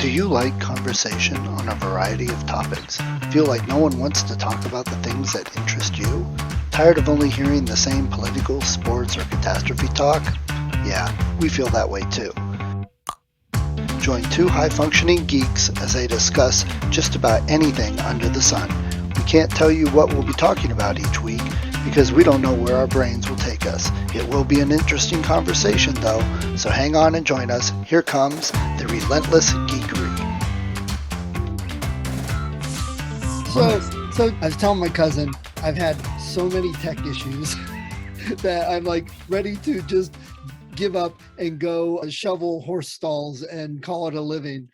Do you like conversation on a variety of topics? Feel like no one wants to talk about the things that interest you? Tired of only hearing the same political, sports, or catastrophe talk? Yeah, we feel that way too. Join two high-functioning geeks as they discuss just about anything under the sun. We can't tell you what we'll be talking about each week because we don't know where our brains will take us. It will be an interesting conversation though, so hang on and join us. Here comes the relentless geekery. So I was telling my cousin, I've had so many tech issues that I'm like ready to just give up and go shovel horse stalls and call it a living.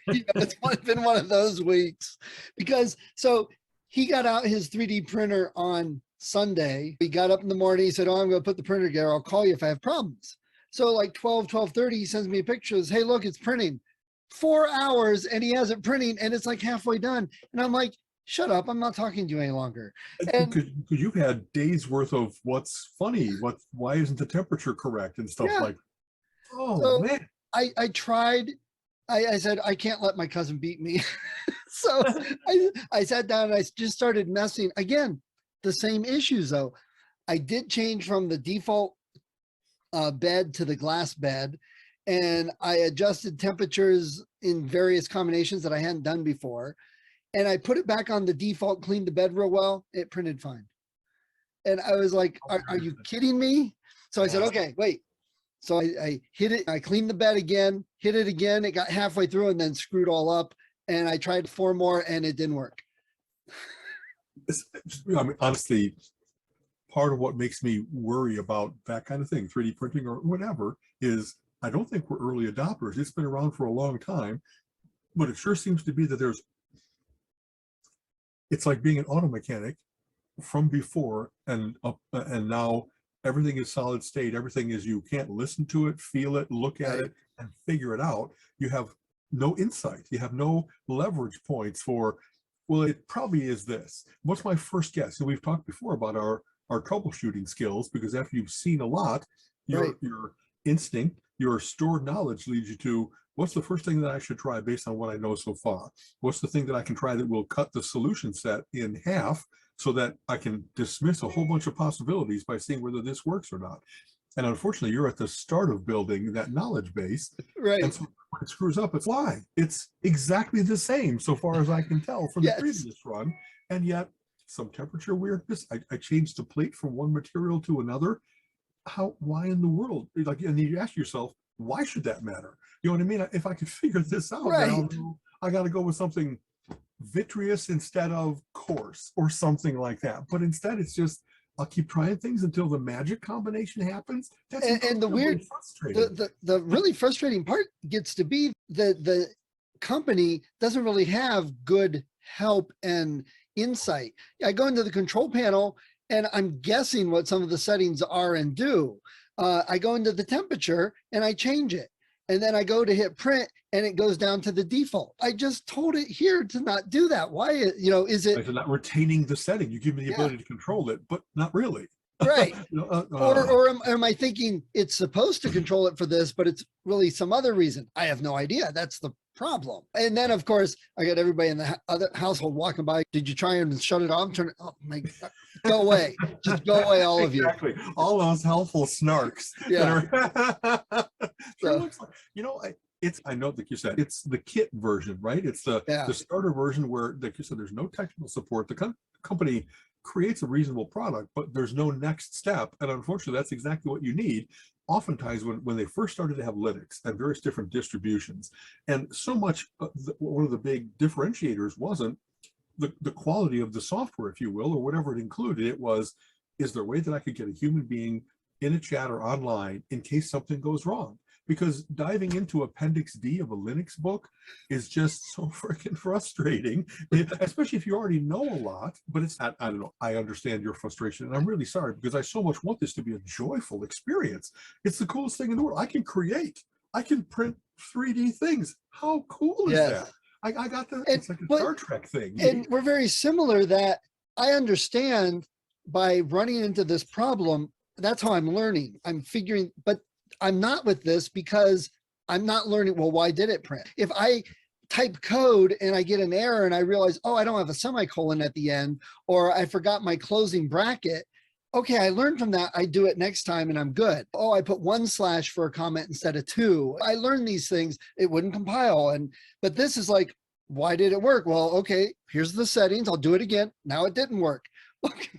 It's been one of those weeks because so he got out his 3D printer on Sunday. He got up in the morning. He said, "Oh, I'm going to put the printer together. I'll call you if I have problems." So like 12:30, he sends me a picture. Says, "Hey, look, it's printing." 4 hours and he has it printing and it's like halfway done. And I'm like, shut up. I'm not talking to you any longer. And because you've had days worth of what's funny, why isn't the temperature correct and stuff like, so man. I tried. I said, I can't let my cousin beat me. So I sat down and I just started messing again. The same issues though. I did change from the default bed to the glass bed, and I adjusted temperatures in various combinations that I hadn't done before. And I put it back on the default, cleaned the bed real well. It printed fine. And I was like, are you kidding me? So I said, okay, wait. So I hit it. I cleaned the bed again, hit it again. It got halfway through and then screwed all up. And I tried 4 more and it didn't work. I mean, honestly, part of what makes me worry about that kind of thing, 3D printing or whatever, is I don't think we're early adopters. It's been around for a long time, but it sure seems to be that it's like being an auto mechanic from before and now everything is solid state. Everything is, you can't listen to it, feel it, look at it, and figure it out. You have no insight. You have no leverage points for, well, it probably is this. What's my first guess? And we've talked before about our troubleshooting skills, because after you've seen a lot, your instinct, your stored knowledge leads you to, what's the first thing that I should try based on what I know so far? What's the thing that I can try that will cut the solution set in half so that I can dismiss a whole bunch of possibilities by seeing whether this works or not? And unfortunately, you're at the start of building that knowledge base. Right. And so when it screws up, it's why. It's exactly the same so far as I can tell from the previous run. And yet some temperature weirdness. I changed the plate from one material to another. Why in the world? Like, and you ask yourself, why should that matter? You know what I mean? If I could figure this out now, I got to go with something vitreous instead of coarse or something like that. But instead, it's just, I'll keep trying things until the magic combination happens. That's and the weird, the really frustrating part gets to be that the company doesn't really have good help and insight. I go into the control panel and I'm guessing what some of the settings are and do. I go into the temperature and I change it. And then I go to hit print and it goes down to the default. I just told it here to not do that. Why, is it not retaining the setting? You give me the ability to control it, but not really. Right. Or am I thinking it's supposed to control it for this, but it's really some other reason? I have no idea. That's the problem. And then of course I got everybody in the other household walking by. Did you try and shut it off? Turn it off. My God. Go away. Just go away, all of you. Exactly. All those helpful snarks. Yeah. Sure looks like, I know, like you said, it's the kit version, right? It's the starter version where, like you said, there's no technical support. The company creates a reasonable product, but there's no next step. And unfortunately, that's exactly what you need. Oftentimes when they first started to have Linux and various different distributions, and so much, one of the big differentiators wasn't the quality of the software, if you will, or whatever it included. It was, is there a way that I could get a human being in a chat or online in case something goes wrong? Because diving into Appendix D of a Linux book is just so freaking frustrating, especially if you already know a lot. But it's not, I don't know, I understand your frustration, and I'm really sorry, because I so much want this to be a joyful experience. It's the coolest thing in the world. I can print 3D things. How cool is that? I got it's like a Star Trek thing. And we're very similar, that I understand by running into this problem. That's how I'm learning. I'm figuring, but I'm not with this because I'm not learning, well, why did it print? If I type code and I get an error and I realize, oh, I don't have a semicolon at the end, or I forgot my closing bracket. Okay, I learned from that. I do it next time and I'm good. Oh, I put 1/ for a comment instead of 2. I learned these things. It wouldn't compile. But this is like, why did it work? Well, okay, here's the settings. I'll do it again. Now it didn't work.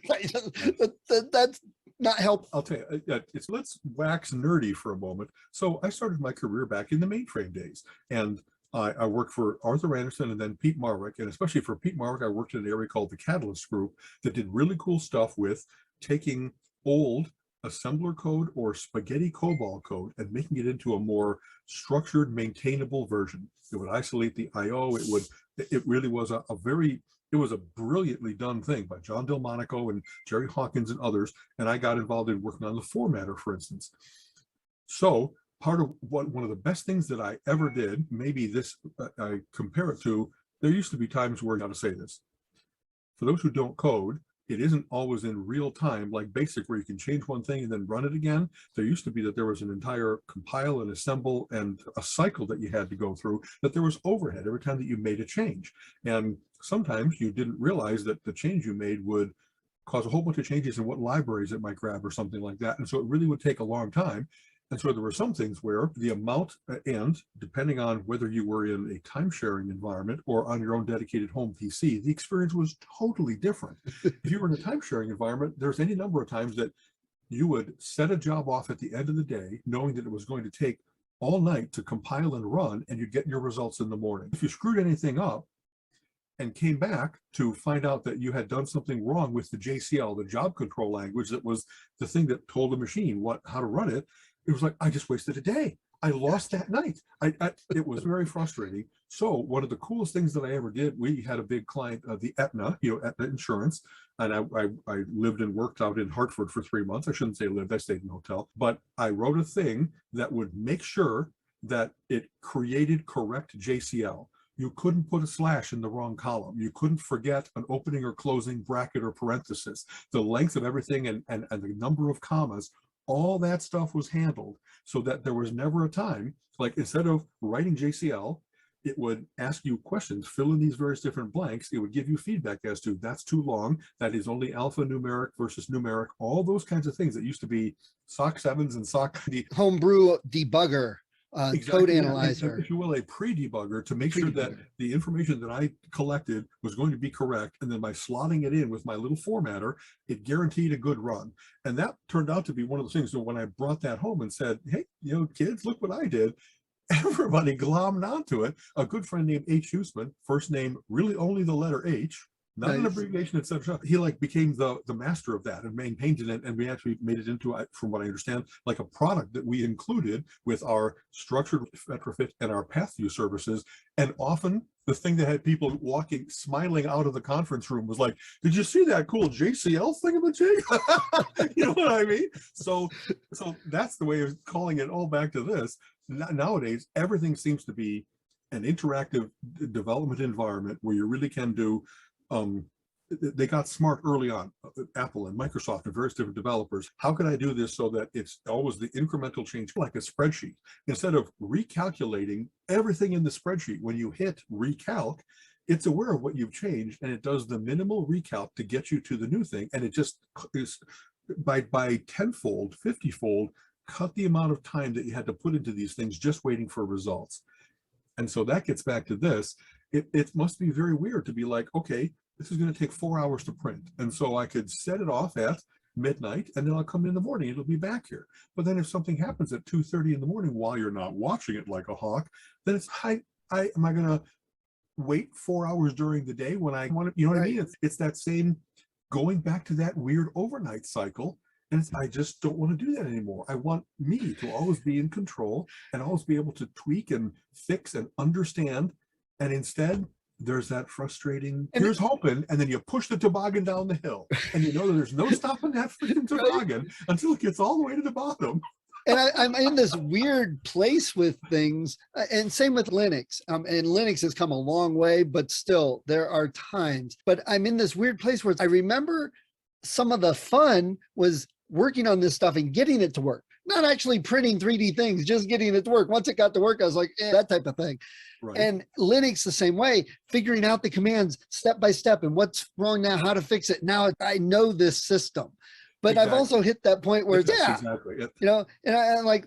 That's not helpful. I'll tell you, let's wax nerdy for a moment. So I started my career back in the mainframe days, and I worked for Arthur Anderson and then Pete Marwick. And especially for Pete Marwick, I worked in an area called the Catalyst Group that did really cool stuff with taking old assembler code or spaghetti COBOL code and making it into a more structured, maintainable version. It would isolate the IO. It really was it was a brilliantly done thing by John Delmonico and Jerry Hawkins and others. And I got involved in working on the formatter, for instance. So part of one of the best things that I ever did, maybe this, I compare it to, there used to be times where, how to say this, for those who don't code, it isn't always in real time like BASIC where you can change one thing and then run it again. There used to be that there was an entire compile and assemble and a cycle that you had to go through, that there was overhead every time that you made a change. And sometimes you didn't realize that the change you made would cause a whole bunch of changes in what libraries it might grab or something like that. And so it really would take a long time. And so there were some things where the amount, and depending on whether you were in a time-sharing environment or on your own dedicated home PC, the experience was totally different. If you were in a time-sharing environment, there's any number of times that you would set a job off at the end of the day, knowing that it was going to take all night to compile and run, and you'd get your results in the morning. If you screwed anything up and came back to find out that you had done something wrong with the JCL, the job control language, that was the thing that told the machine how to run it, it was like, I just wasted a day. I lost that night. It was very frustrating. So one of the coolest things that I ever did, we had a big client, the Aetna, Aetna Insurance, and I lived and worked out in Hartford for 3 months. I shouldn't say lived, I stayed in a hotel, but I wrote a thing that would make sure that it created correct JCL. You couldn't put a slash in the wrong column. You couldn't forget an opening or closing bracket or parenthesis. The length of everything and the number of commas, all that stuff was handled so that there was never a time, like instead of writing JCL, it would ask you questions, fill in these various different blanks. It would give you feedback as to that's too long, that is only alphanumeric versus numeric, all those kinds of things that used to be SOC 7s and SOC. Homebrew debugger. Exactly. Code analyzer, if you will, a pre-debugger to make sure that the information that I collected was going to be correct, and then by slotting it in with my little formatter, it guaranteed a good run. And that turned out to be one of the things. So when I brought that home and said, "Hey, kids, look what I did," everybody glommed onto it. A good friend named H. Huseman, first name really only the letter H, not an abbreviation, etc. He became the master of that and maintained it, and we actually made it into, from what I understand, like a product that we included with our structured retrofit and our path view services. And often the thing that had people walking, smiling out of the conference room was like, "Did you see that cool JCL thingamajig?" You know what I mean? So that's the way of calling it all back to this. Nowadays, everything seems to be an interactive development environment where you really can do. They got smart early on, Apple and Microsoft and various different developers. How can I do this so that it's always the incremental change, like a spreadsheet? Instead of recalculating everything in the spreadsheet, when you hit recalc, it's aware of what you've changed and it does the minimal recalc to get you to the new thing. And it just is by tenfold, 50-fold, cut the amount of time that you had to put into these things just waiting for results. And so that gets back to this. It must be very weird to be like, okay, this is going to take 4 hours to print. And so I could set it off at midnight and then I'll come in the morning, it'll be back here. But then if something happens at 2:30 in the morning while you're not watching it like a hawk, then it's, am I going to wait 4 hours during the day when I want to, you know what I mean? It's that same going back to that weird overnight cycle. And I just don't want to do that anymore. I want me to always be in control and always be able to tweak and fix and understand. And instead, there's that frustrating, here's hoping, and then you push the toboggan down the hill. And you know that there's no stopping that freaking toboggan until it gets all the way to the bottom. And I'm in this weird place with things, and same with Linux. And Linux has come a long way, but still there are times. But I'm in this weird place where I remember some of the fun was working on this stuff and getting it to work. not actually printing 3D things, just getting it to work. Once it got to work, I was like, that type of thing. Right. And Linux the same way, figuring out the commands step by step and what's wrong now, how to fix it. Now I know this system. But exactly. I've also hit that point where exactly. You know, and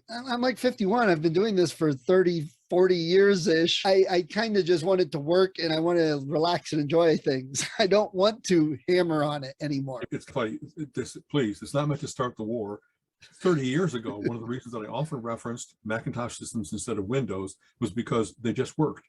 I'm like 51. I've been doing this for 30, 40 years ish. I kind of just want it to work and I want to relax and enjoy things. I don't want to hammer on it anymore. It's funny. Please, it's not meant to start the war. 30 years ago, one of the reasons that I often referenced Macintosh systems instead of Windows was because they just worked.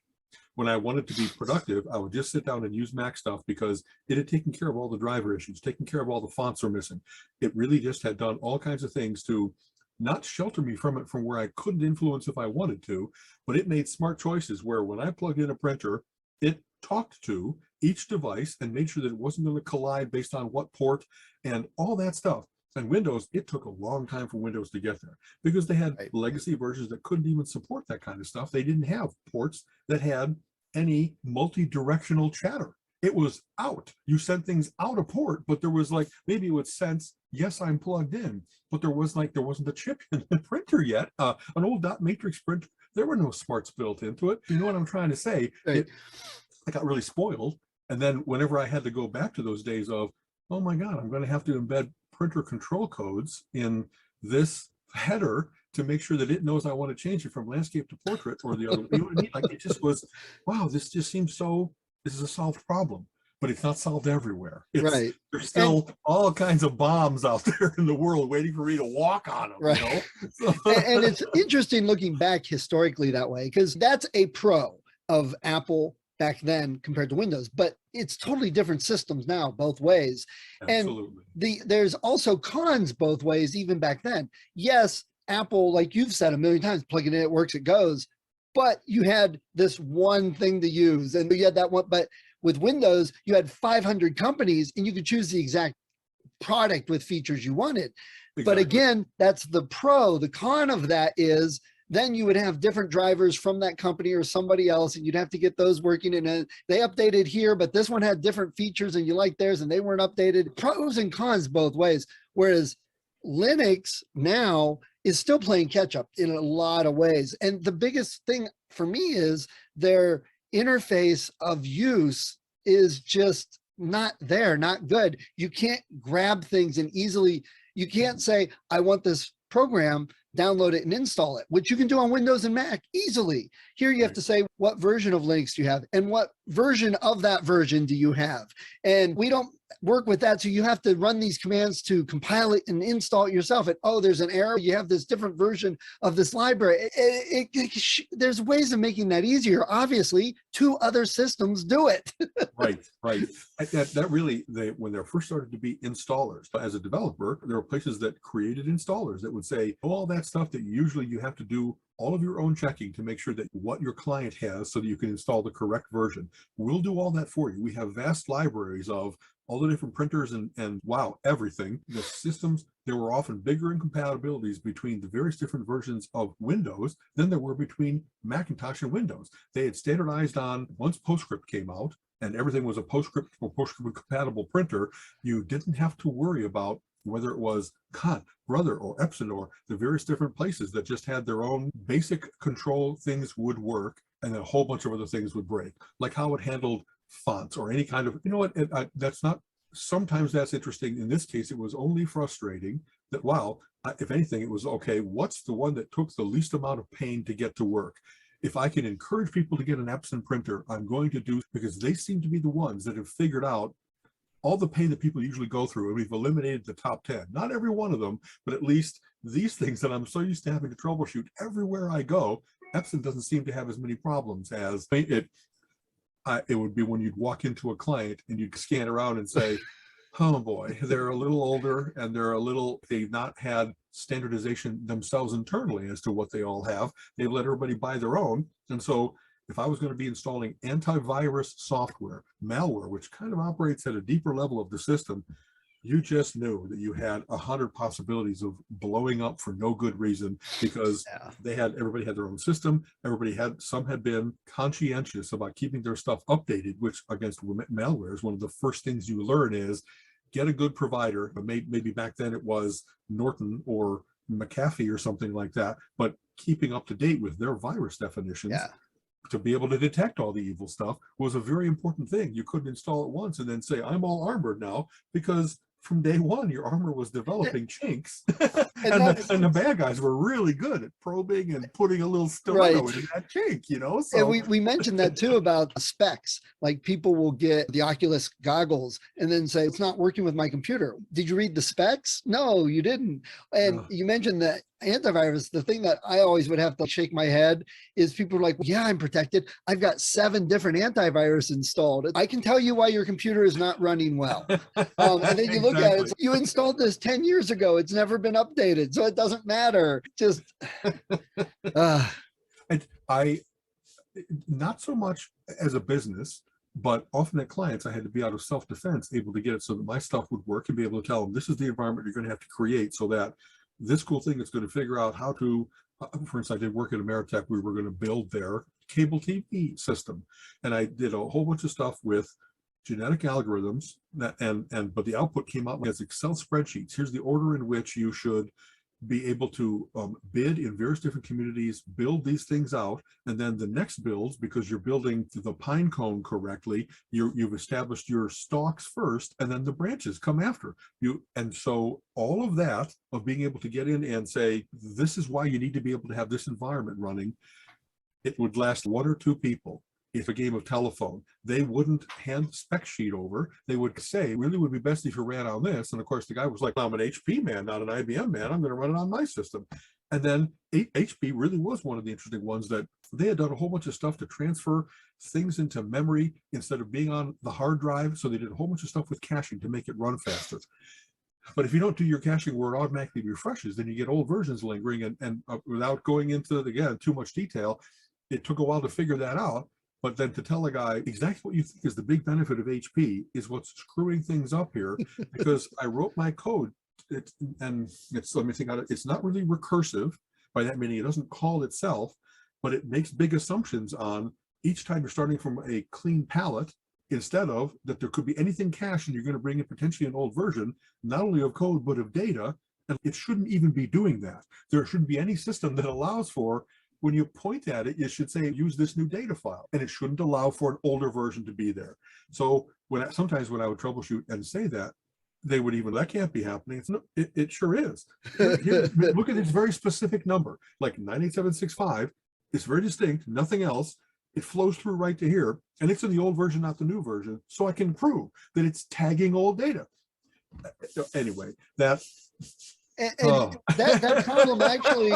When I wanted to be productive, I would just sit down and use Mac stuff because it had taken care of all the driver issues, taken care of all the fonts are missing. It really just had done all kinds of things to not shelter me from it from where I couldn't influence if I wanted to, but it made smart choices where when I plugged in a printer, it talked to each device and made sure that it wasn't going to collide based on what port and all that stuff. And Windows, it took a long time for Windows to get there because they had legacy versions that couldn't even support that kind of stuff. They didn't have ports that had any multi-directional chatter. It was out. You sent things out of port, but there was like, maybe it would sense, yes, I'm plugged in, but there wasn't a chip in the printer yet. An old dot matrix printer, there were no smarts built into it. You know what I'm trying to say? I got really spoiled. And then whenever I had to go back to those days of, oh my God, I'm going to have to embed printer control codes in this header to make sure that it knows I want to change it from landscape to portrait or the other. You know what I mean? Like it just was, wow, this just seems so, this is a solved problem, but it's not solved everywhere. Right. There's still all kinds of bombs out there in the world waiting for me to walk on them. Right. You know? And it's interesting looking back historically that way, because that's a pro of Apple back then compared to Windows, but it's totally different systems now, both ways. Absolutely. And there's also cons both ways, even back then. Yes, Apple, like you've said a million times, plug it in, it works, it goes, but you had this one thing to use and you had that one, but with Windows, you had 500 companies and you could choose the exact product with features you wanted. Exactly. But again, that's the pro. The con of that is then you would have different drivers from that company or somebody else, and you'd have to get those working. And they updated here, but this one had different features and you like theirs and they weren't updated. Pros and cons both ways. Whereas Linux now is still playing catch up in a lot of ways. And the biggest thing for me is their interface of use is just not there, not good. You can't grab things and easily, you can't say, I want this program, download it and install it, which you can do on Windows and Mac easily. Here you have to say, what version of Linux do you have? And what version of that version do you have? And we don't work with that. So you have to run these commands to compile it and install it yourself. And oh, there's an error. You have this different version of this library. There's ways of making that easier. Obviously, 2 other systems do it. Right. That really, when there first started to be installers, as a developer, there were places that created installers that would say, oh, all that stuff that usually you have to do all of your own checking to make sure that what your client has so that you can install the correct version. We'll do all that for you. We have vast libraries of all the different printers and wow, everything. The systems, there were often bigger incompatibilities between the various different versions of Windows than there were between Macintosh and Windows. They had standardized on, once PostScript came out and everything was a PostScript or PostScript compatible printer, you didn't have to worry about whether it was Kant, Brother, or Epson, or the various different places that just had their own basic control things would work, and then a whole bunch of other things would break, like how it handled fonts or any kind of, you know what, that's not, sometimes that's interesting. In this case, it was only frustrating that, wow, if anything, it was, okay, what's the one that took the least amount of pain to get to work? If I can encourage people to get an Epson printer, I'm going to do, because they seem to be the ones that have figured out all the pain that people usually go through, and we've eliminated the top 10. Not every one of them, but at least these things that I'm so used to having to troubleshoot everywhere I go, Epson doesn't seem to have as many problems as it would be when you'd walk into a client and you'd scan around and say, oh boy, they're a little older and they've not had standardization themselves internally as to what they all have. They've let everybody buy their own. And so if I was going to be installing antivirus software, malware, which kind of operates at a deeper level of the system, you just knew that you had 100 possibilities of blowing up for no good reason, because everybody had their own system. Some had been conscientious about keeping their stuff updated, which against malware is one of the first things you learn is get a good provider. But maybe back then it was Norton or McAfee or something like that, but keeping up to date with their virus definitions. Yeah. To be able to detect all the evil stuff was a very important thing. You couldn't install it once and then say, I'm all armored now, because from day one, your armor was developing chinks. and the bad guys were really good at probing and putting a little stiletto in that chink, you know? So and we mentioned that too about specs. Like people will get the Oculus goggles and then say, it's not working with my computer. Did you read the specs? No, you didn't. And you mentioned that antivirus. The thing that I always would have to shake my head is people are like, yeah, I'm protected. I've got 7 different antivirus installed. I can tell you why your computer is not running well. And then you look at it, you installed this 10 years ago. It's never been updated. So it doesn't matter. Just, I not so much as a business, but often at clients, I had to be out of self-defense, able to get it so that my stuff would work and be able to tell them, this is the environment you're going to have to create so that this cool thing is going to figure out how to, for instance, I did work at Ameritech. We were going to build their cable TV system. And I did a whole bunch of stuff with genetic algorithms but the output came out as Excel spreadsheets. Here's the order in which you should be able to bid in various different communities, build these things out, and then the next builds, because you're building the pine cone correctly, you've established your stalks first, and then the branches come after you. And so all of that, of being able to get in and say, this is why you need to be able to have this environment running, it would last 1 or 2 people. If a game of telephone, they wouldn't hand the spec sheet over. They would say, really would be best if you ran on this. And of course, the guy was like, I'm an HP man, not an IBM man. I'm going to run it on my system. And then HP really was one of the interesting ones that they had done a whole bunch of stuff to transfer things into memory instead of being on the hard drive. So they did a whole bunch of stuff with caching to make it run faster. But if you don't do your caching where it automatically refreshes, then you get old versions lingering. And without going into, again, too much detail, it took a while to figure that out. But then to tell a guy exactly what you think is the big benefit of HP is what's screwing things up here, because I wrote my code, let me think about it, it's not really recursive, by that meaning it doesn't call itself, but it makes big assumptions on each time you're starting from a clean palette, instead of that there could be anything cached and you're going to bring in potentially an old version, not only of code, but of data. And it shouldn't even be doing that. There shouldn't be any system that allows for, when you point at it, you should say, use this new data file, and it shouldn't allow for an older version to be there. So sometimes when I would troubleshoot and say that, they would even, that can't be happening. It sure is. Look at this very specific number, like 98765. It's very distinct, nothing else. It flows through right to here, and it's in the old version, not the new version. So I can prove that it's tagging old data. Anyway, that problem actually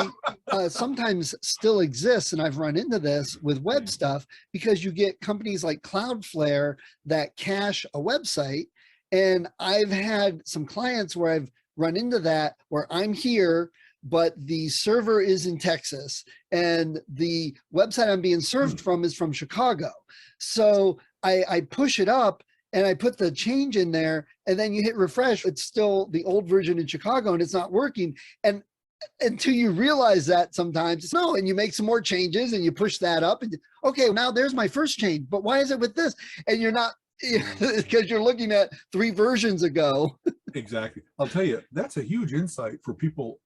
sometimes still exists, and I've run into this with web stuff, because you get companies like Cloudflare that cache a website, and I've had some clients where I've run into that, where I'm here, but the server is in Texas, and the website I'm being served from is from Chicago. So I push it up, and I put the change in there, and then you hit refresh, it's still the old version in Chicago and it's not working. And until you realize that sometimes it's no, and you make some more changes and you push that up and okay, now there's my first change, but why is it with this? And you're not, because you're looking at 3 versions ago. Exactly. I'll tell you, that's a huge insight for people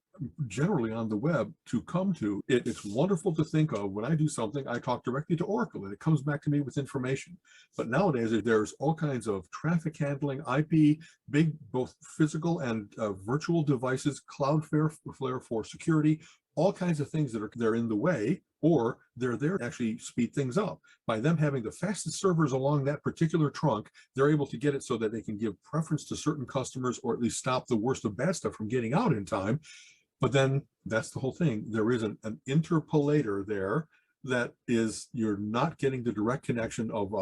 generally on the web to come to. It's wonderful to think of, when I do something, I talk directly to Oracle and it comes back to me with information. But nowadays, there's all kinds of traffic handling, IP, big, both physical and virtual devices, Cloudflare for security, all kinds of things that they're in the way, or they're there to actually speed things up. By them having the fastest servers along that particular trunk, they're able to get it so that they can give preference to certain customers, or at least stop the worst of bad stuff from getting out in time. But then that's the whole thing. There is an interpolator there that is, you're not getting the direct connection of,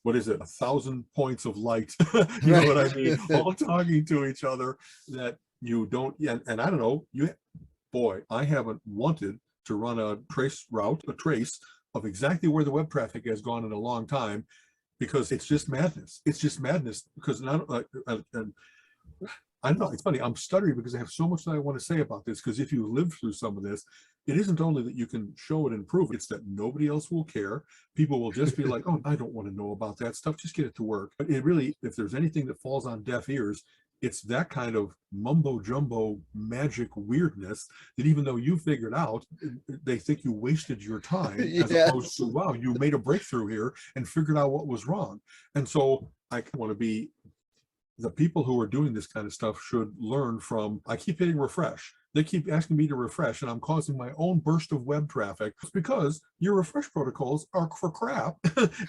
what is it, 1,000 points of light, you know what I mean, all talking to each other, that you don't, and I don't know, boy, I haven't wanted to run a trace of exactly where the web traffic has gone in a long time, because it's just madness. It's just madness, because not, I know, it's funny, I'm stuttering because I have so much that I want to say about this, because if you live through some of this, it isn't only that you can show it and prove it, it's that nobody else will care. People will just be like, oh, I don't want to know about that stuff, just get it to work. But it really, if there's anything that falls on deaf ears, it's that kind of mumbo jumbo magic weirdness that even though you figured out, they think you wasted your time as opposed to, wow, you made a breakthrough here and figured out what was wrong. And so I want to be, the people who are doing this kind of stuff should learn from, I keep hitting refresh. They keep asking me to refresh and I'm causing my own burst of web traffic. It's because your refresh protocols are for crap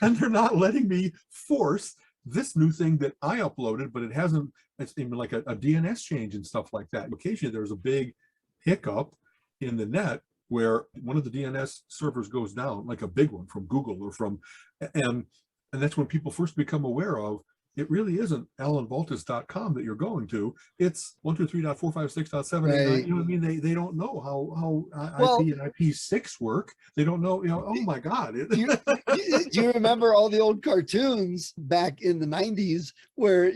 and they're not letting me force this new thing that I uploaded, but it hasn't, it's even like a DNS change and stuff like that. Occasionally there's a big hiccup in the net where one of the DNS servers goes down, like a big one from Google or from, and that's when people first become aware of, it really isn't alanvaltis.com that you're going to. It's 123.456.7. Right. You know what I mean? They don't know how IP and IP6 work. They don't know, you know, oh my God. Do you remember all the old cartoons back in the 90s where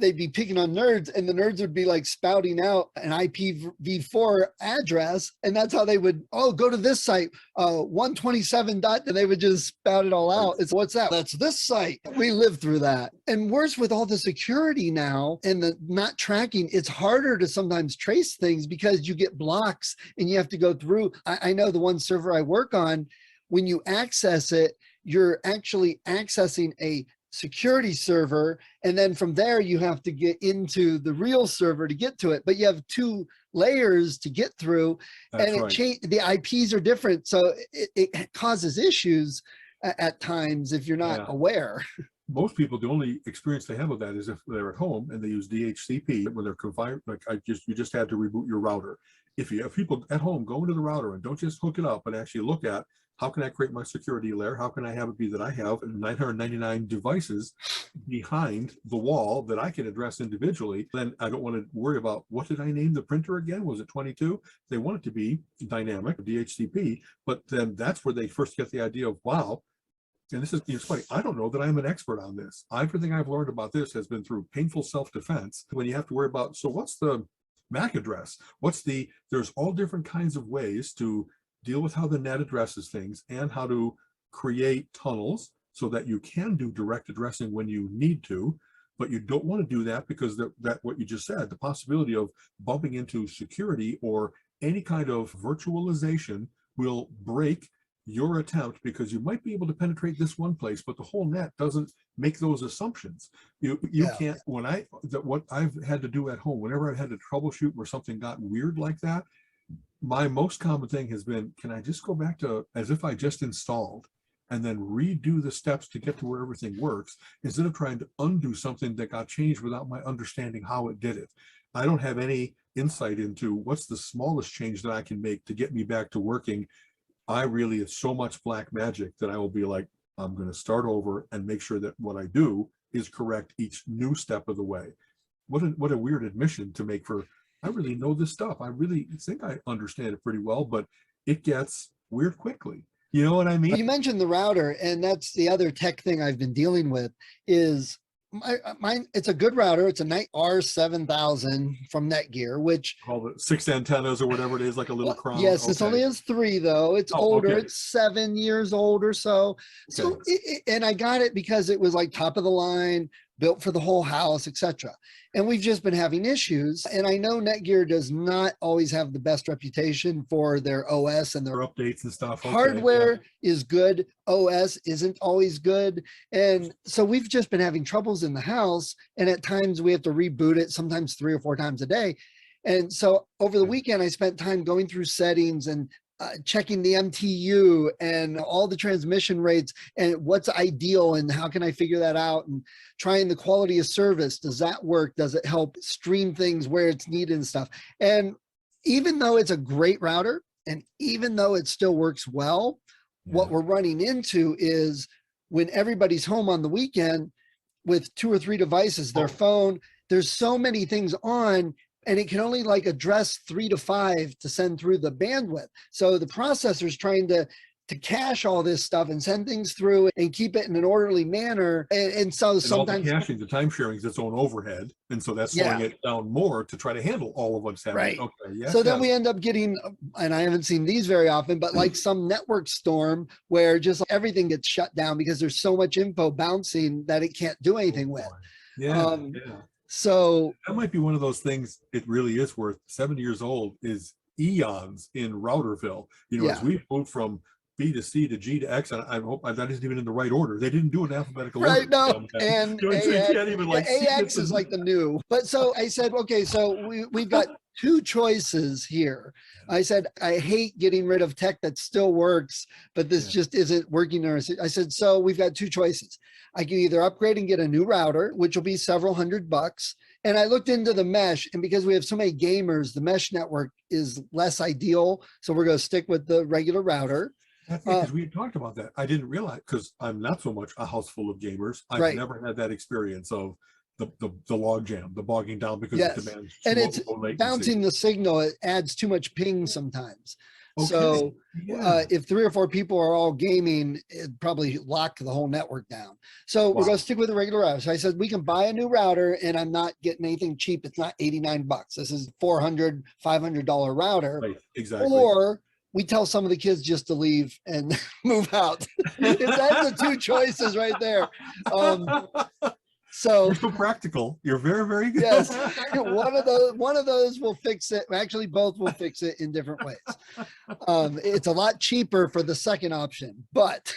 they'd be picking on nerds and the nerds would be like spouting out an IPv4 address, and that's how they would, oh, go to this site, 127 dot, and they would just spout it all out. It's, what's that? That's this site. We lived through that. And worse, with all the security now and the not tracking, it's harder to sometimes trace things because you get blocks and you have to go through. I know the one server I work on, when you access it, you're actually accessing a security server, and then from there you have to get into the real server to get to it, but you have 2 layers to get through. That's and the IPs are different, so it causes issues at times if you're not aware. Most people, the only experience they have of that is if they're at home and they use DHCP when they're confined. Like you just had to reboot your router. If you have people at home, go into the router and don't just hook it up, but actually look at, how can I create my security layer? How can I have it be that I have 999 devices behind the wall that I can address individually? Then I don't want to worry about, what did I name the printer again? Was it 22? They want it to be dynamic, DHCP, but then that's where they first get the idea of, wow. And this is, it's funny, I don't know that I'm an expert on this. Everything I've learned about this has been through painful self-defense. When you have to worry about, so what's the MAC address? There's all different kinds of ways to deal with how the net addresses things and how to create tunnels so that you can do direct addressing when you need to, but you don't want to do that because that what you just said, the possibility of bumping into security or any kind of virtualization will break your attempt, because you might be able to penetrate this one place, but the whole net doesn't make those assumptions. You can't, what I've had to do at home, whenever I've had to troubleshoot where something got weird like that, my most common thing has been, can I just go back to as if I just installed and then redo the steps to get to where everything works, instead of trying to undo something that got changed without my understanding how it did it. I don't have any insight into what's the smallest change that I can make to get me back to working. It's so much black magic that I will be like, I'm going to start over and make sure that what I do is correct each new step of the way. What a weird admission to make for, I really know this stuff. I really think I understand it pretty well, but it gets weird quickly. You know what I mean? You mentioned the router, and that's the other tech thing I've been dealing with is mine. It's a good router. It's a Knight R7000 from Netgear, which call it 6 antennas or whatever it is, like a little crown. Yes, okay. This only has 3 though. It's older. Okay. It's 7 years old or so. Okay. So, and I got it because it was like top of the line, built for the whole house, etc. And we've just been having issues. And I know Netgear does not always have the best reputation for their OS and their updates and stuff. Okay. Hardware is good. OS isn't always good. And so we've just been having troubles in the house. And at times we have to reboot it, sometimes 3 or 4 times a day. And so over the weekend, I spent time going through settings and checking the MTU and all the transmission rates and what's ideal and how can I figure that out, and trying the quality of service. Does that work? Does it help stream things where it's needed and stuff? And even though it's a great router and even though it still works well, what we're running into is when everybody's home on the weekend with 2 or 3 devices, their phone, there's so many things on, and it can only like address 3 to 5 to send through the bandwidth. So the processor's trying to cache all this stuff and send things through and keep it in an orderly manner. And so sometimes all the caching, the time sharing is its own overhead. And so that's slowing it down more to try to handle all of what's happening. Right. Okay. Yes, so then we end up getting, and I haven't seen these very often, but like some network storm where just everything gets shut down because there's so much info bouncing that it can't do anything with. So that might be one of those things. It really is worth 7 years old is eons in Routerville. As we moved from B to C to G to X, and I hope that isn't even in the right order. They didn't do it in alphabetical order. Right, no, and so you can't even like AX is like the new. But so I said, okay, so we've got two choices here. I said, I hate getting rid of tech that still works, but this just isn't working. I said, so we've got two choices. I can either upgrade and get a new router, which will be several $100. And I looked into the mesh, and because we have so many gamers, the mesh network is less ideal. So we're going to stick with the regular router. Because we had talked about that. I didn't realize, because I'm not so much a house full of gamers. I've never had that experience of the log jam, the bogging down because it demands and it's low latency. bouncing the signal. It adds too much ping sometimes. Okay. So if 3 or 4 people are all gaming, it probably lock the whole network down. So we're going to stick with the regular router. So I said, we can buy a new router, and I'm not getting anything cheap. It's not $89. This is $400, $500 router. Right. Exactly. Or we tell some of the kids just to leave and move out. That's the two choices right there. So you're so practical. You're very, very good. Yes, one of those will fix it. Actually, both will fix it in different ways. It's a lot cheaper for the second option, but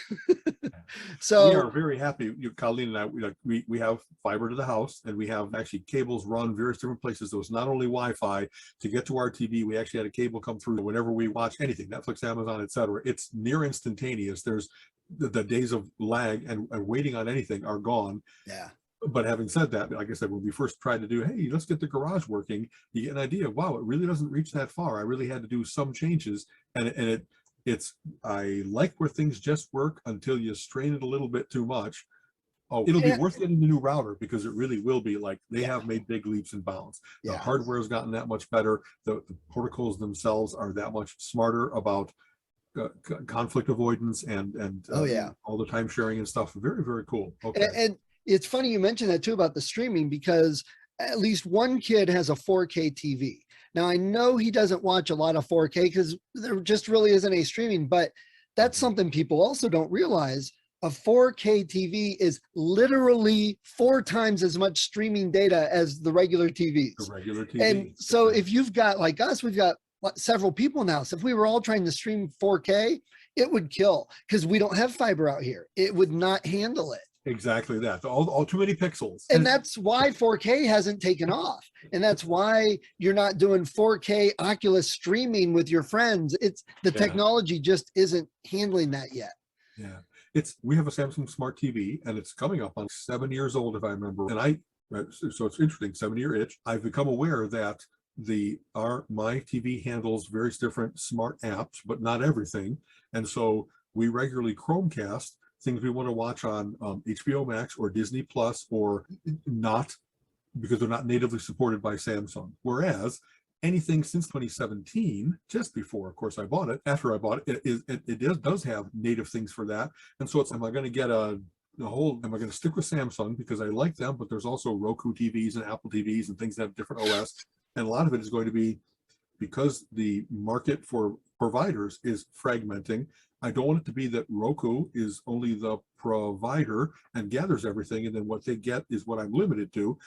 so we are very happy. Colleen and I, we have fiber to the house, and we have actually cables run various different places. So it's not only Wi-Fi to get to our TV. We actually had a cable come through whenever we watch anything, Netflix, Amazon, etc. It's near instantaneous. There's the days of lag and waiting on anything are gone. Yeah. But having said that, like I said, when we first tried to do, hey, let's get the garage working, you get an idea of, wow, it really doesn't reach that far. I really had to do some changes. And it's I like where things just work until you strain it a little bit too much. Oh, it'll be worth getting the new router, because it really will be. Like, they have made big leaps and bounds. The hardware has gotten that much better. The protocols themselves are that much smarter about conflict avoidance and all the time sharing and stuff. Very, very cool. Okay. And it's funny you mentioned that too about the streaming, because at least one kid has a 4K TV. Now, I know he doesn't watch a lot of 4K because there just really isn't any streaming, but that's something people also don't realize. A 4K TV is literally 4 times as much streaming data as the regular TVs. The regular TV. And so if you've got, like us, we've got several people now. So if we were all trying to stream 4K, it would kill, because we don't have fiber out here. It would not handle it. Exactly that. All too many pixels. And that's why 4K hasn't taken off. And that's why you're not doing 4K Oculus streaming with your friends. It's the technology just isn't handling that yet. Yeah. We have a Samsung Smart TV, and it's coming up on 7 years old, if I remember. And so it's interesting, 7-year itch. I've become aware that my TV handles various different smart apps, but not everything. And so we regularly Chromecast things we want to watch on HBO Max or Disney Plus, or not, because they're not natively supported by Samsung. Whereas anything since 2017, just before, of course, I bought it, after I bought it, it does have native things for that. And so am I going to get am I going to stick with Samsung because I like them, but there's also Roku TVs and Apple TVs and things that have different OS. And a lot of it is going to be because the market for providers is fragmenting. I don't want it to be that Roku is only the provider and gathers everything, and then what they get is what I'm limited to.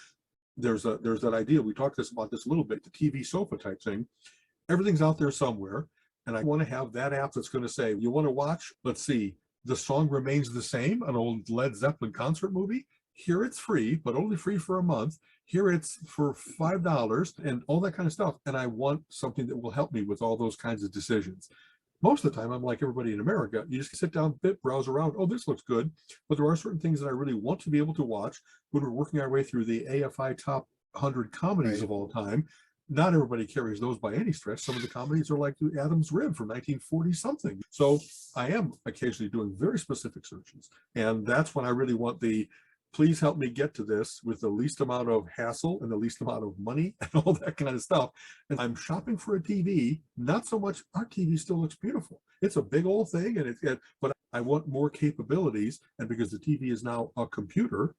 There's that idea, we talked about this a little bit, the TV sofa type thing. Everything's out there somewhere, and I want to have that app that's going to say, you want to watch, let's see, The Song Remains the Same, an old Led Zeppelin concert movie. Here it's free, but only free for a month. Here it's for $5 and all that kind of stuff. And I want something that will help me with all those kinds of decisions. Most of the time, I'm like everybody in America. You just sit down, browse around. Oh, this looks good. But there are certain things that I really want to be able to watch when we're working our way through the AFI top 100 comedies of all time. Not everybody carries those by any stretch. Some of the comedies are like Adam's Rib from 1940 something. So I am occasionally doing very specific searches. And that's when I really want please help me get to this with the least amount of hassle and the least amount of money and all that kind of stuff. And I'm shopping for a TV, not so much, our TV still looks beautiful. It's a big old thing, but I want more capabilities. And because the TV is now a computer,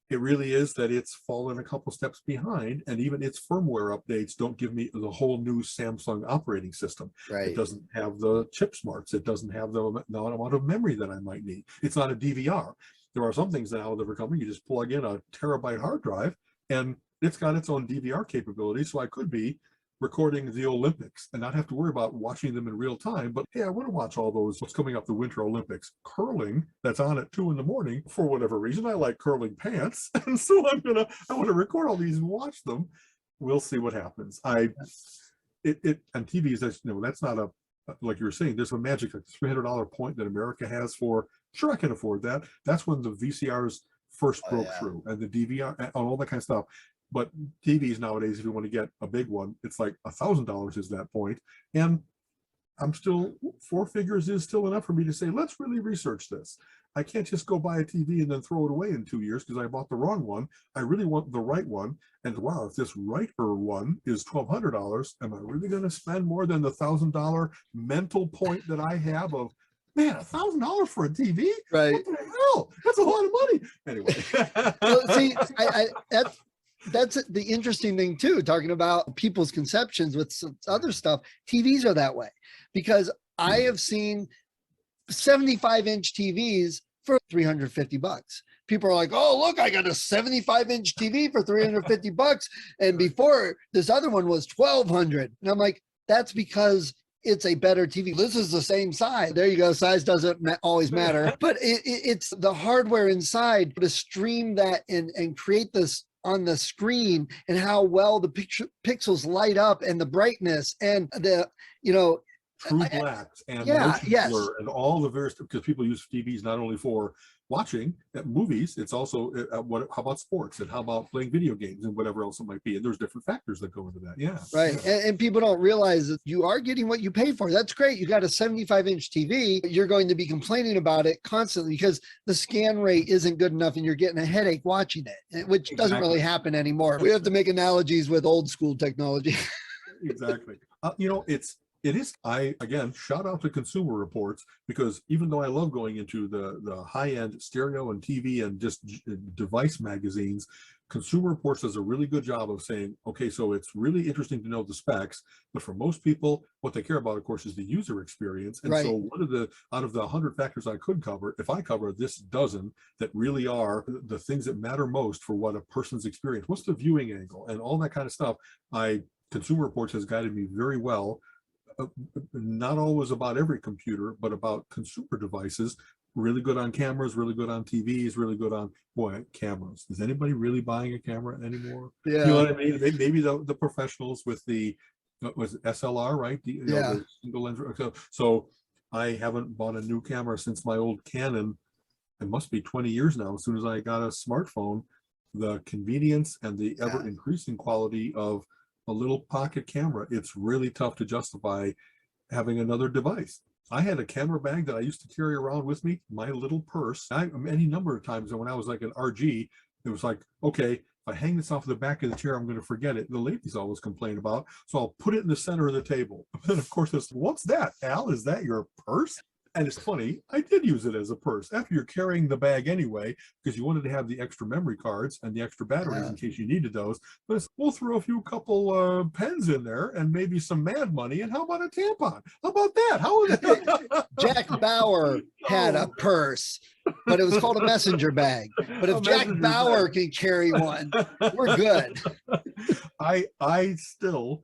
it really is that it's fallen a couple steps behind, and even its firmware updates don't give me the whole new Samsung operating system. Right. It doesn't have the chip smarts. It doesn't have the amount of memory that I might need. It's not a DVR. There are some things now that are coming. You just plug in a terabyte hard drive, and it's got its own DVR capability, so I could be recording the Olympics and not have to worry about watching them in real time. But hey, I want to watch all those, what's coming up, the Winter Olympics. Curling, that's on at 2 in the morning. For whatever reason, I like curling pants. And so I want to record all these and watch them. We'll see what happens. And TVs, that's not a, like you were saying, there's a magic $300 point that America has for, sure, I can afford that. That's when the VCRs first broke through, and the DVR and all that kind of stuff. But TVs nowadays, if you want to get a big one, it's like $1,000 is that point. And I'm still, 4 figures is still enough for me to say, let's really research this. I can't just go buy a TV and then throw it away in 2 years because I bought the wrong one. I really want the right one. And wow, if this righter one is $1,200, am I really going to spend more than the $1,000 mental point that I have of, man, $1,000 for a TV? Right. What the hell? That's a lot of money. Anyway. Well, see, that's the interesting thing too, talking about people's conceptions with some other stuff. TVs are that way because I have seen 75-inch TVs for $350. People are like, oh, look, I got a 75-inch TV for $350. And before, this other one was $1,200. And I'm like, that's because it's a better TV. This is the same size. There you go. Size doesn't always matter, but it's the hardware inside to stream that and create this on the screen, and how well the pixels light up and the brightness and the, true blacks and motion blur and all the various, because people use TVs not only for watching movies, it's also how about sports, and how about playing video games and whatever else it might be, and there's different factors that go into that. Right. And people don't realize that you are getting what you pay for. That's great. You got a 75-inch TV, you're going to be complaining about it constantly because the scan rate isn't good enough and you're getting a headache watching it, which doesn't really happen anymore. We have to make analogies with old school technology. Exactly. It is, again, shout out to Consumer Reports, because even though I love going into the high-end stereo and TV and just device magazines, Consumer Reports does a really good job of saying, okay, so it's really interesting to know the specs, but for most people, what they care about, of course, is the user experience. And so out of the 100 factors I could cover, if I cover this dozen that really are the things that matter most for what a person's experience, what's the viewing angle and all that kind of stuff, Consumer Reports has guided me very well. Not always about every computer, but about consumer devices. Really good on cameras, really good on TVs, really good on, cameras. Is anybody really buying a camera anymore? Yeah. You know what I mean? Maybe the professionals with the, was it SLR, right? The single lens. So I haven't bought a new camera since my old Canon. It must be 20 years now. As soon as I got a smartphone, the convenience and the ever increasing quality of a little pocket camera, it's really tough to justify having another device. I had a camera bag that I used to carry around with me, my little purse. Any number of times when I was like an RG, it was like, okay, if I hang this off the back of the chair, I'm going to forget it. The ladies always complain about, so I'll put it in the center of the table. And of course, what's that, Al? Is that your purse? And it's funny, I did use it as a purse after you're carrying the bag anyway, because you wanted to have the extra memory cards and the extra batteries in case you needed those. But we'll throw a couple pens in there and maybe some Mad Money. And how about a tampon? How about that? How is it? Jack Bauer had a purse, but it was called a messenger bag. But if Jack Bauer can carry one, we're good. I still,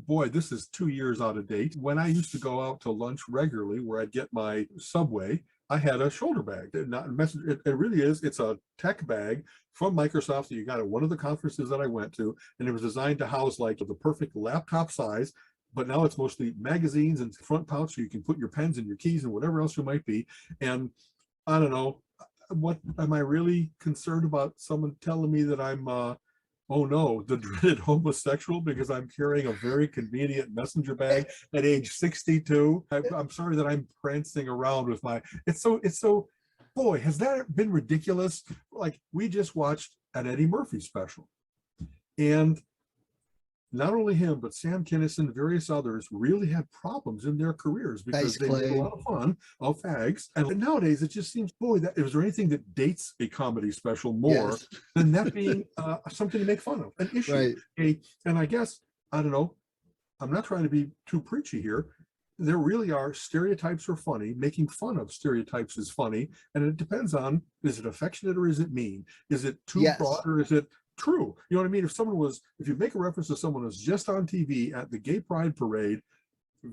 boy, this is 2 years out of date. When I used to go out to lunch regularly, where I'd get my Subway, I had a shoulder bag. It really is. It's a tech bag from Microsoft that you got at one of the conferences that I went to, and it was designed to house like the perfect laptop size. But now it's mostly magazines and front pouch, so you can put your pens and your keys and whatever else you might be. And I don't know, what am I really concerned about? Someone telling me that I'm oh no, the dreaded homosexual because I'm carrying a very convenient messenger bag at age 62. I'm sorry that I'm prancing around with my, it's so, boy, has that been ridiculous? Like, we just watched an Eddie Murphy special, and not only him, but Sam Kinison, various others really had problems in their careers because they made a lot of fun of fags. And nowadays it just seems, boy, is there anything that dates a comedy special more than that being something to make fun of, an issue? And I guess, I don't know, I'm not trying to be too preachy here. There really are, stereotypes are funny. Making fun of stereotypes is funny. And it depends on, is it affectionate or is it mean? Is it too broad or is it true. You know what I mean? If you make a reference to someone who's just on TV at the gay pride parade,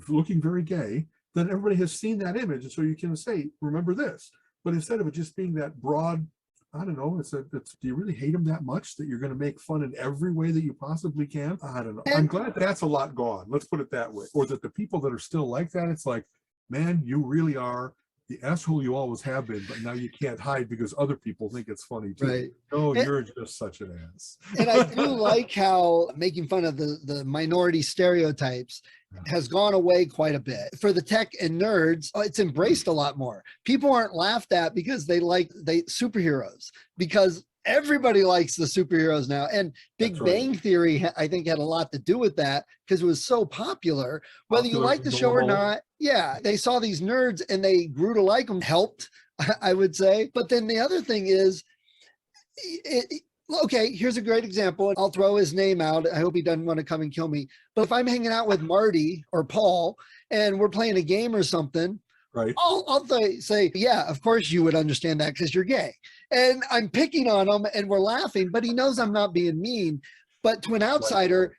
looking very gay, then everybody has seen that image. And so you can say, remember this. But instead of it just being that broad, I don't know, do you really hate him that much that you're going to make fun in every way that you possibly can? I don't know. I'm glad that's a lot gone. Let's put it that way. Or that the people that are still like that, it's like, man, you really are the asshole you always have been, but now you can't hide because other people think it's funny too. Right. No, you're just such an ass. And I do like how making fun of the minority stereotypes has gone away quite a bit. For the tech and nerds, it's embraced a lot more. People aren't laughed at because they superheroes, because everybody likes the superheroes now. And Big Bang Theory, I think, had a lot to do with that because it was so popular. Whether you like the show or not, yeah, they saw these nerds and they grew to like them, helped, I would say. But then the other thing is, okay, here's a great example. I'll throw his name out. I hope he doesn't want to come and kill me. But if I'm hanging out with Marty or Paul and we're playing a game or something, right? I'll say, yeah, of course you would understand that because you're gay. And I'm picking on him and we're laughing, but he knows I'm not being mean. But to an outsider,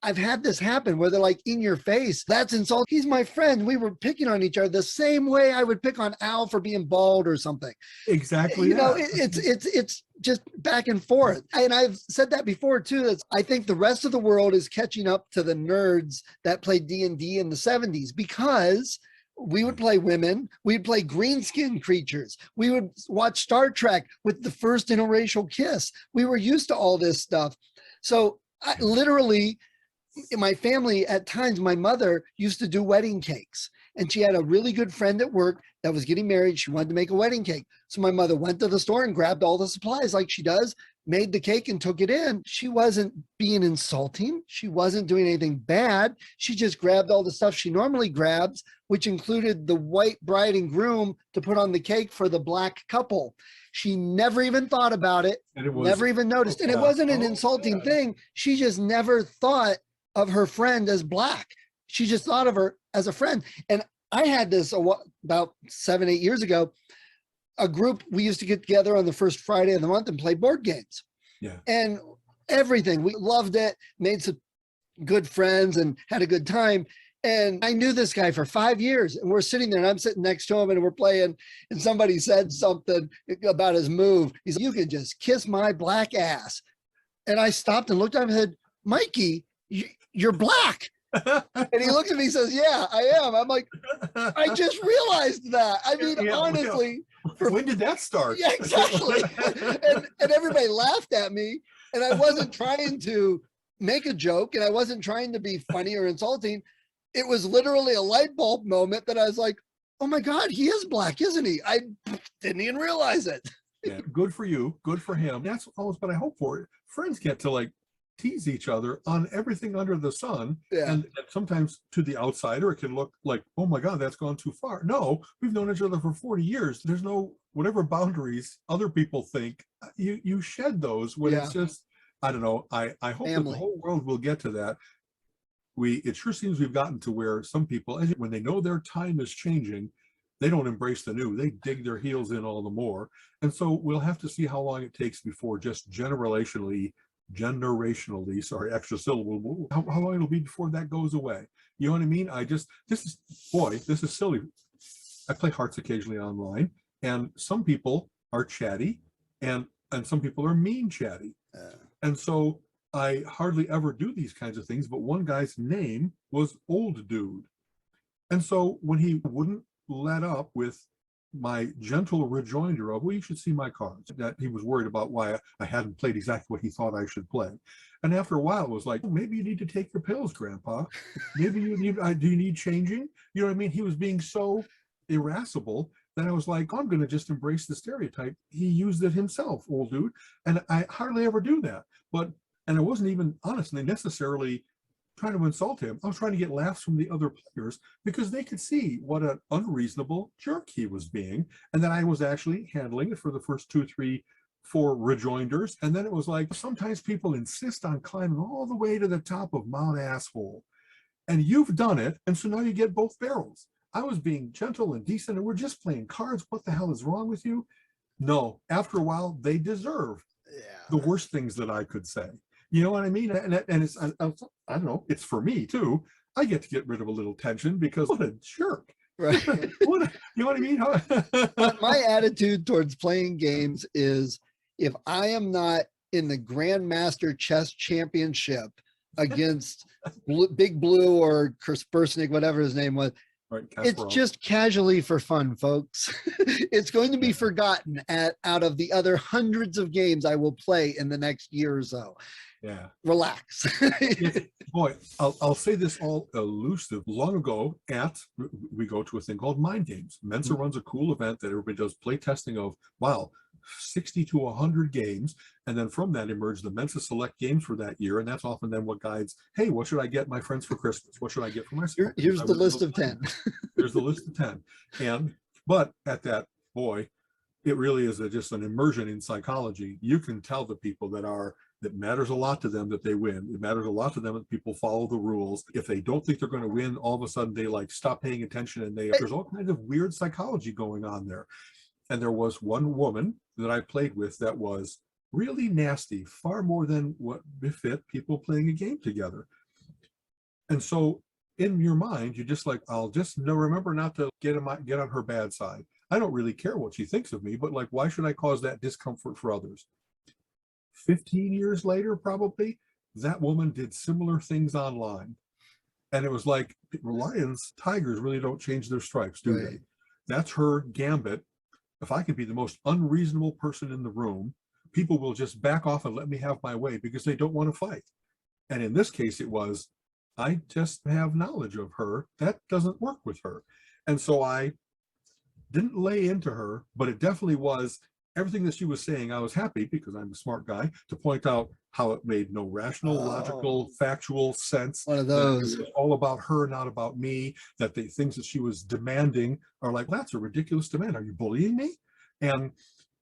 I've had this happen where they're like, in your face, that's insult. He's my friend. We were picking on each other the same way I would pick on Al for being bald or something. Exactly. You know, it's just back and forth. And I've said that before too, that I think the rest of the world is catching up to the nerds that played D&D in the 70s, because we would play women, we'd play green skin creatures, we would watch Star Trek with the first interracial kiss. We were used to all this stuff. So I literally, in my family, at times, my mother used to do wedding cakes, and she had a really good friend at work that was getting married. She wanted to make a wedding cake. So my mother went to the store and grabbed all the supplies like she does, made the cake and took it in. She wasn't being insulting. She wasn't doing anything bad. She just grabbed all the stuff she normally grabs, which included the white bride and groom to put on the cake for the black couple. She never even thought about it, never even noticed. And it wasn't an insulting thing. She just never thought of her friend as black. She just thought of her as a friend. And I had this about 7, 8 years ago, a group, we used to get together on the first Friday of the month and play board games. Yeah. And everything, we loved it, made some good friends and had a good time. And I knew this guy for 5 years, and we're sitting there and I'm sitting next to him and we're playing, and somebody said something about his move. He said, "You could just kiss my black ass." And I stopped and looked at him and said, "Mikey, you're black." And he looked at me and says, "Yeah, I am." I'm like, I just realized that. I mean, honestly. When did that start? Yeah, exactly. and everybody laughed at me, and I wasn't trying to make a joke, and I wasn't trying to be funny or insulting. It was literally a light bulb moment that I was like, oh my God, he is black, isn't he? I didn't even realize it. Yeah, good for you. Good for him. That's always what I hope for. Friends get to like tease each other on everything under the sun. Yeah. And sometimes to the outsider, it can look like, oh my God, that's gone too far. No, we've known each other for 40 years. There's no, whatever boundaries other people think, you shed those when it's just, I don't know. I hope that the whole world will get to that. It sure seems we've gotten to where some people, when they know their time is changing, they don't embrace the new. They dig their heels in all the more. And so we'll have to see how long it takes before just generationally, extra syllable, how long it'll be before that goes away. You know what I mean? This is silly. I play Hearts occasionally online, and some people are chatty and some people are mean chatty. And so I hardly ever do these kinds of things, but one guy's name was Old Dude. And so when he wouldn't let up with my gentle rejoinder of, well, you should see my cards, that he was worried about why I hadn't played exactly what he thought I should play. And after a while, it was like, maybe you need to take your pills, Grandpa. Maybe do you need changing? You know what I mean? He was being so irascible that I was like, I'm going to just embrace the stereotype. He used it himself, Old Dude. And I hardly ever do that. And I wasn't even honestly necessarily trying to insult him. I was trying to get laughs from the other players because they could see what an unreasonable jerk he was being, and that I was actually handling it for the first 2, 3, 4 rejoinders. And then it was like, sometimes people insist on climbing all the way to the top of Mount Asshole, and you've done it, and so now you get both barrels. I was being gentle and decent, and we're just playing cards. What the hell is wrong with you? No, after a while, they deserve the worst things that I could say. You know what I mean? And it's, I don't know, it's for me too. I get rid of a little tension because what a jerk. Right. You know what I mean? My attitude towards playing games is, if I am not in the Grandmaster Chess Championship against Big Blue or Kaspersky, whatever his name was, right, it's just casually for fun, folks. It's going to be forgotten out of the other hundreds of games I will play in the next year or so. Yeah. Relax. Boy, I'll say this all elusive. Long ago, we go to a thing called Mind Games. Mensa runs a cool event that everybody does play testing of, wow, 60 to 100 games. And then from that emerged the Mensa select games for that year. And that's often then what guides, hey, what should I get my friends for Christmas? What should I get for my spouse? Here's the list of 10. There's the list of 10. But at that, boy, it really is just an immersion in psychology. You can tell the people that matters a lot to them that they win. It matters a lot to them that people follow the rules. If they don't think they're going to win, all of a sudden they like stop paying attention, and there's all kinds of weird psychology going on there. And there was one woman that I played with that was really nasty, far more than what befit people playing a game together. And so in your mind, you just like, I'll just remember not to get on her bad side. I don't really care what she thinks of me, but like, why should I cause that discomfort for others? 15 years later, probably, that woman did similar things online. And it was like, tigers really don't change their stripes, do they? That's her gambit. If I can be the most unreasonable person in the room, people will just back off and let me have my way because they don't want to fight. And in this case, it was, I just have knowledge of her. That doesn't work with her. And so I didn't lay into her, but it definitely was everything that she was saying. I was happy, because I'm a smart guy, to point out how it made no rational, logical, factual sense. One of those. It was all about her, not about me, that the things that she was demanding are like, that's a ridiculous demand. Are you bullying me? And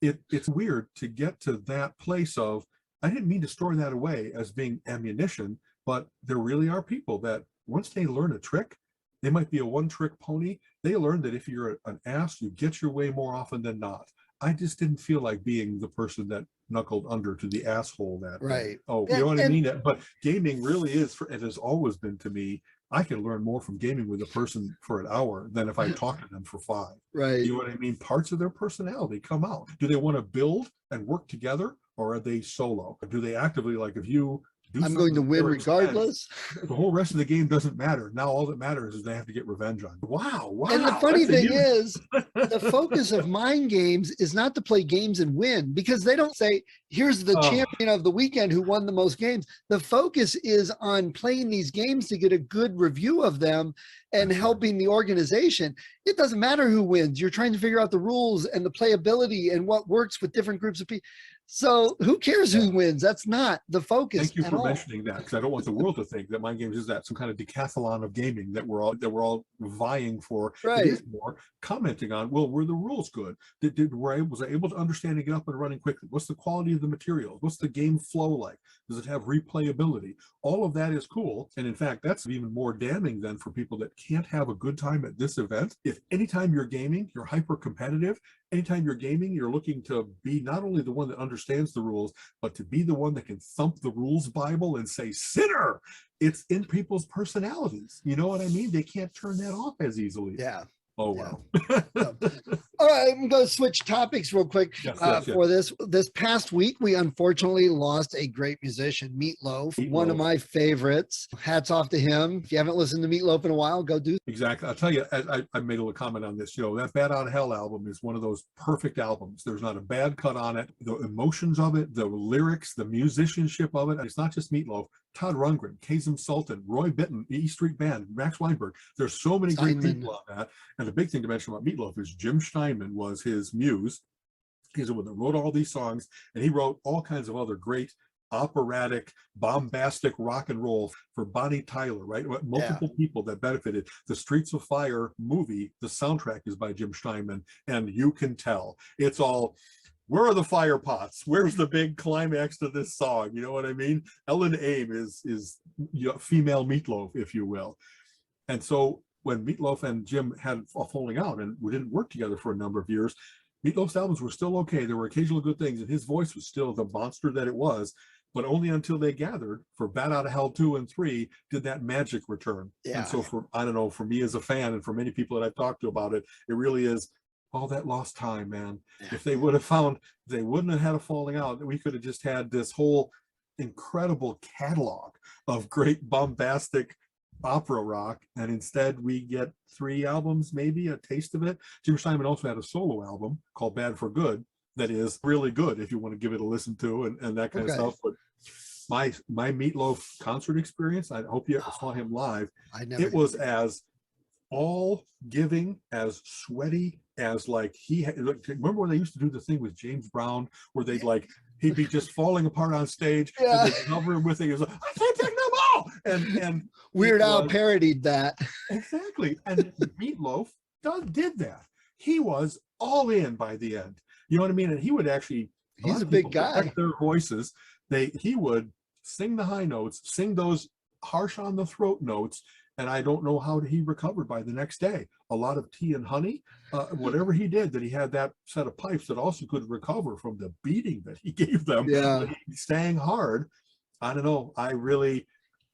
it's weird to get to that place of, I didn't mean to store that away as being ammunition, but there really are people that once they learn a trick, they might be a one-trick pony. They learn that if you're an ass, you get your way more often than not. I just didn't feel like being the person that knuckled under to the asshole that right. Oh, you know what I mean? But gaming really is, it has always been to me, I can learn more from gaming with a person for an hour than if I talk to them for 5. Right. You know what I mean? Parts of their personality come out. Do they want to build and work together, or are they solo? Do they actively, like, if you I'm going to win regardless. The whole rest of the game doesn't matter. Now all that matters is they have to get revenge on. Wow. And the funny thing is, the focus of mind games is not to play games and win, because they don't say, here's the champion of the weekend who won the most games. The focus is on playing these games to get a good review of them and helping the organization. It doesn't matter who wins. You're trying to figure out the rules and the playability and what works with different groups of people. So who cares who wins? That's not the focus. Thank you for mentioning that, because I don't want the world to think that Mind Games is that some kind of decathlon of gaming that we're all vying for. Right. It is more commenting on, well, were the rules good? Was I able to understand and get up and running quickly? What's the quality of the materials? What's the game flow like? Does it have replayability? All of that is cool. And in fact, that's even more damning than for people that can't have a good time at this event. If anytime you're gaming, you're hyper competitive. Anytime you're gaming, you're looking to be not only the one that understands the rules, but to be the one that can thump the rules Bible and say, sinner. It's in people's personalities. You know what I mean? They can't turn that off as easily. Yeah. Oh, wow. All right, I'm going to switch topics real quick for this. This past week, we unfortunately lost a great musician, Meatloaf, one of my favorites. Hats off to him. If you haven't listened to Meatloaf in a while, go do. Exactly. I'll tell you, I made a little comment on this. You know, that Bad Out of Hell album is one of those perfect albums. There's not a bad cut on it. The emotions of it, the lyrics, the musicianship of it. It's not just Meatloaf. Todd Rundgren, Kazem Sultan, Roy Bittan, E Street Band, Max Weinberg. There's so many great people on that. And the big thing to mention about Meatloaf is Jim Steinman was his muse. He's the one that wrote all these songs, and he wrote all kinds of other great operatic, bombastic rock and roll for Bonnie Tyler, right? Multiple people that benefited. The Streets of Fire movie, the soundtrack is by Jim Steinman, and you can tell. It's all, where are the fire pots? Where's the big climax to this song? You know what I mean? Ellen Aim is female Meatloaf, if you will. And so when Meatloaf and Jim had a falling out and we didn't work together for a number of years, Meatloaf's albums were still okay. There were occasional good things, and his voice was still the monster that it was. But only until they gathered for Bat Out of Hell 2 and 3 did that magic return. Yeah. And so I don't know, for me as a fan and for many people that I've talked to about it, it really is all that lost time, man. Yeah. If they would have found, they wouldn't have had a falling out. We could have just had this whole incredible catalog of great bombastic opera rock, and instead we get 3 albums, maybe a taste of it. Jim Steinman also had a solo album called Bad for Good that is really good if you want to give it a listen to, and that kind of stuff. But my Meatloaf concert experience, I hope you saw him live. It was as all giving, as sweaty as, like, he had. Remember when they used to do the thing with James Brown where they'd like, he'd be just falling apart on stage, and they'd cover him with it. He was like, I can't take no more. And Weird Al parodied that. Exactly. And Meatloaf did that. He was all in by the end. You know what I mean? And he would actually, he's a big guy. Their voices. He would sing the high notes, sing those harsh on the throat notes, and I don't know how he recovered by the next day. A lot of tea and honey, whatever he did, that he had that set of pipes that also could recover from the beating that he gave them. Yeah, he sang hard. I don't know.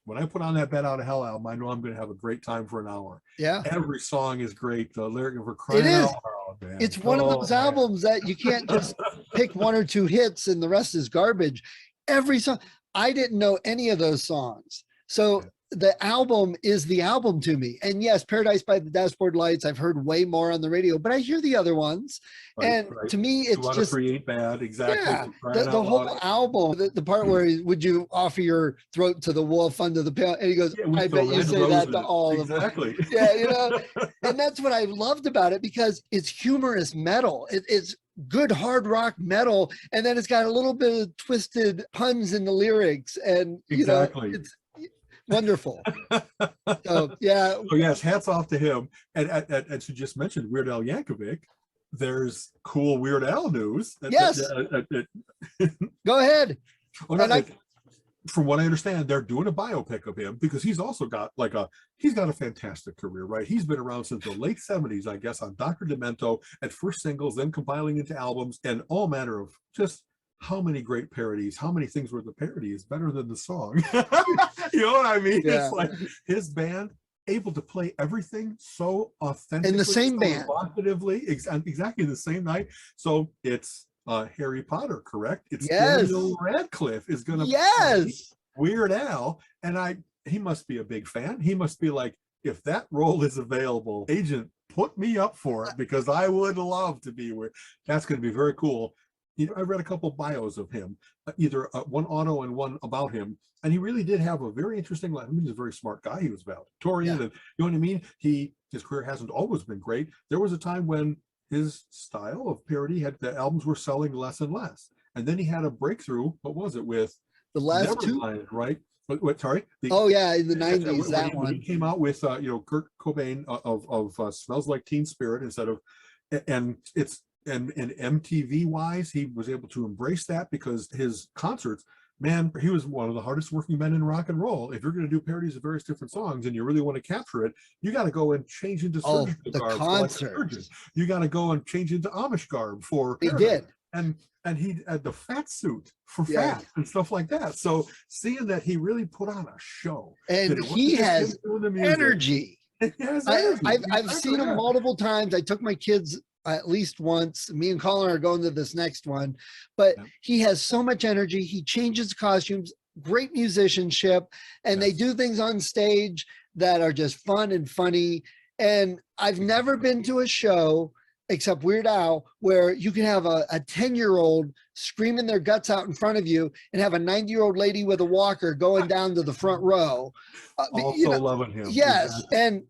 When I put on that Bat Out of Hell album, I know I'm going to have a great time for an hour. Yeah, every song is great. The lyric of crying out loud, man. It's one of those albums that you can't just pick 1 or 2 hits and the rest is garbage. Every song, I didn't know any of those songs, so the album is the album to me. And yes, Paradise by the Dashboard Lights, I've heard way more on the radio, but I hear the other ones. To me, it's just 3 ain't bad. Exactly. Yeah, the whole album, the part where would you offer your throat to the wolf under the pill? And he goes, I bet you say that to all of them. Exactly. Yeah, you know, and that's what I loved about it, because it's humorous metal. It's good hard rock metal, and then it's got a little bit of twisted puns in the lyrics, and you know, it's wonderful. So yeah. So yes, hats off to him. And as you just mentioned, Weird Al Yankovic, there's cool Weird Al news. Yes. Go ahead. From what I understand, they're doing a biopic of him, because he's also got he's got a fantastic career, right? He's been around since the late 70s, I guess, on Dr. Demento, at first singles, then compiling into albums, and all manner of just how many great parodies, how many things where the parody is better than the song. You know what I mean? Yeah. It's like his band able to play everything so authentically, in the same band, evocatively, exactly the same night. So it's Harry Potter, correct? It's Daniel Radcliffe is going to play Weird Al, and he must be a big fan. He must be like, if that role is available, agent, put me up for it, because I would love to be where. That's going to be very cool. You know, I read a couple bios of him, either one auto and one about him, and he really did have a very interesting life. I mean, he's a very smart guy. He was valedictorian, and you know what I mean? His career hasn't always been great. There was a time when his style of parody the albums were selling less and less, and then he had a breakthrough. What was it with the last two? Right? What? Sorry. In the 90s, that one. He came out with Kurt Cobain of Smells Like Teen Spirit instead of, and MTV wise, he was able to embrace that, because his concerts, man, he was one of the hardest working men in rock and roll. If you're going to do parodies of various different songs and you really want to capture it, you got to go and change into surgical garb for you got to go and change into Amish garb for he did, and he had the fat suit for fat and stuff like that. So seeing that he really put on a show, and he has energy. I've seen him multiple times. I took my kids at least once. Me and Colin are going to this next one, but he has so much energy. He changes costumes, great musicianship, and they do things on stage that are just fun and funny. And I've never been to a show, except Weird Al, where you can have a 10-year-old screaming their guts out in front of you and have a 90-year-old lady with a walker going down to the front row. Also loving him. Yes. And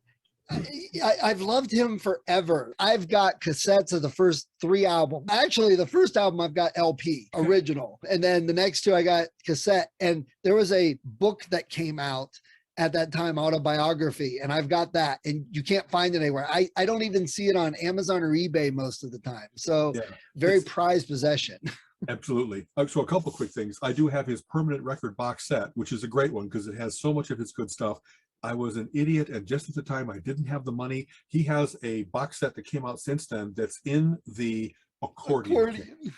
I've loved him forever. I've got cassettes of the first 3 albums. Actually, the first album I've got LP, original. And then the next 2 I got cassette. And there was a book that came out at that time, autobiography, and I've got that, and you can't find it anywhere. I don't even see it on Amazon or eBay most of the time. So very prized possession. Absolutely. So a couple quick things. I do have his permanent record box set, which is a great one because it has so much of his good stuff. I was an idiot, and just at the time I didn't have the money. He has a box set that came out since then that's in the accordion kit.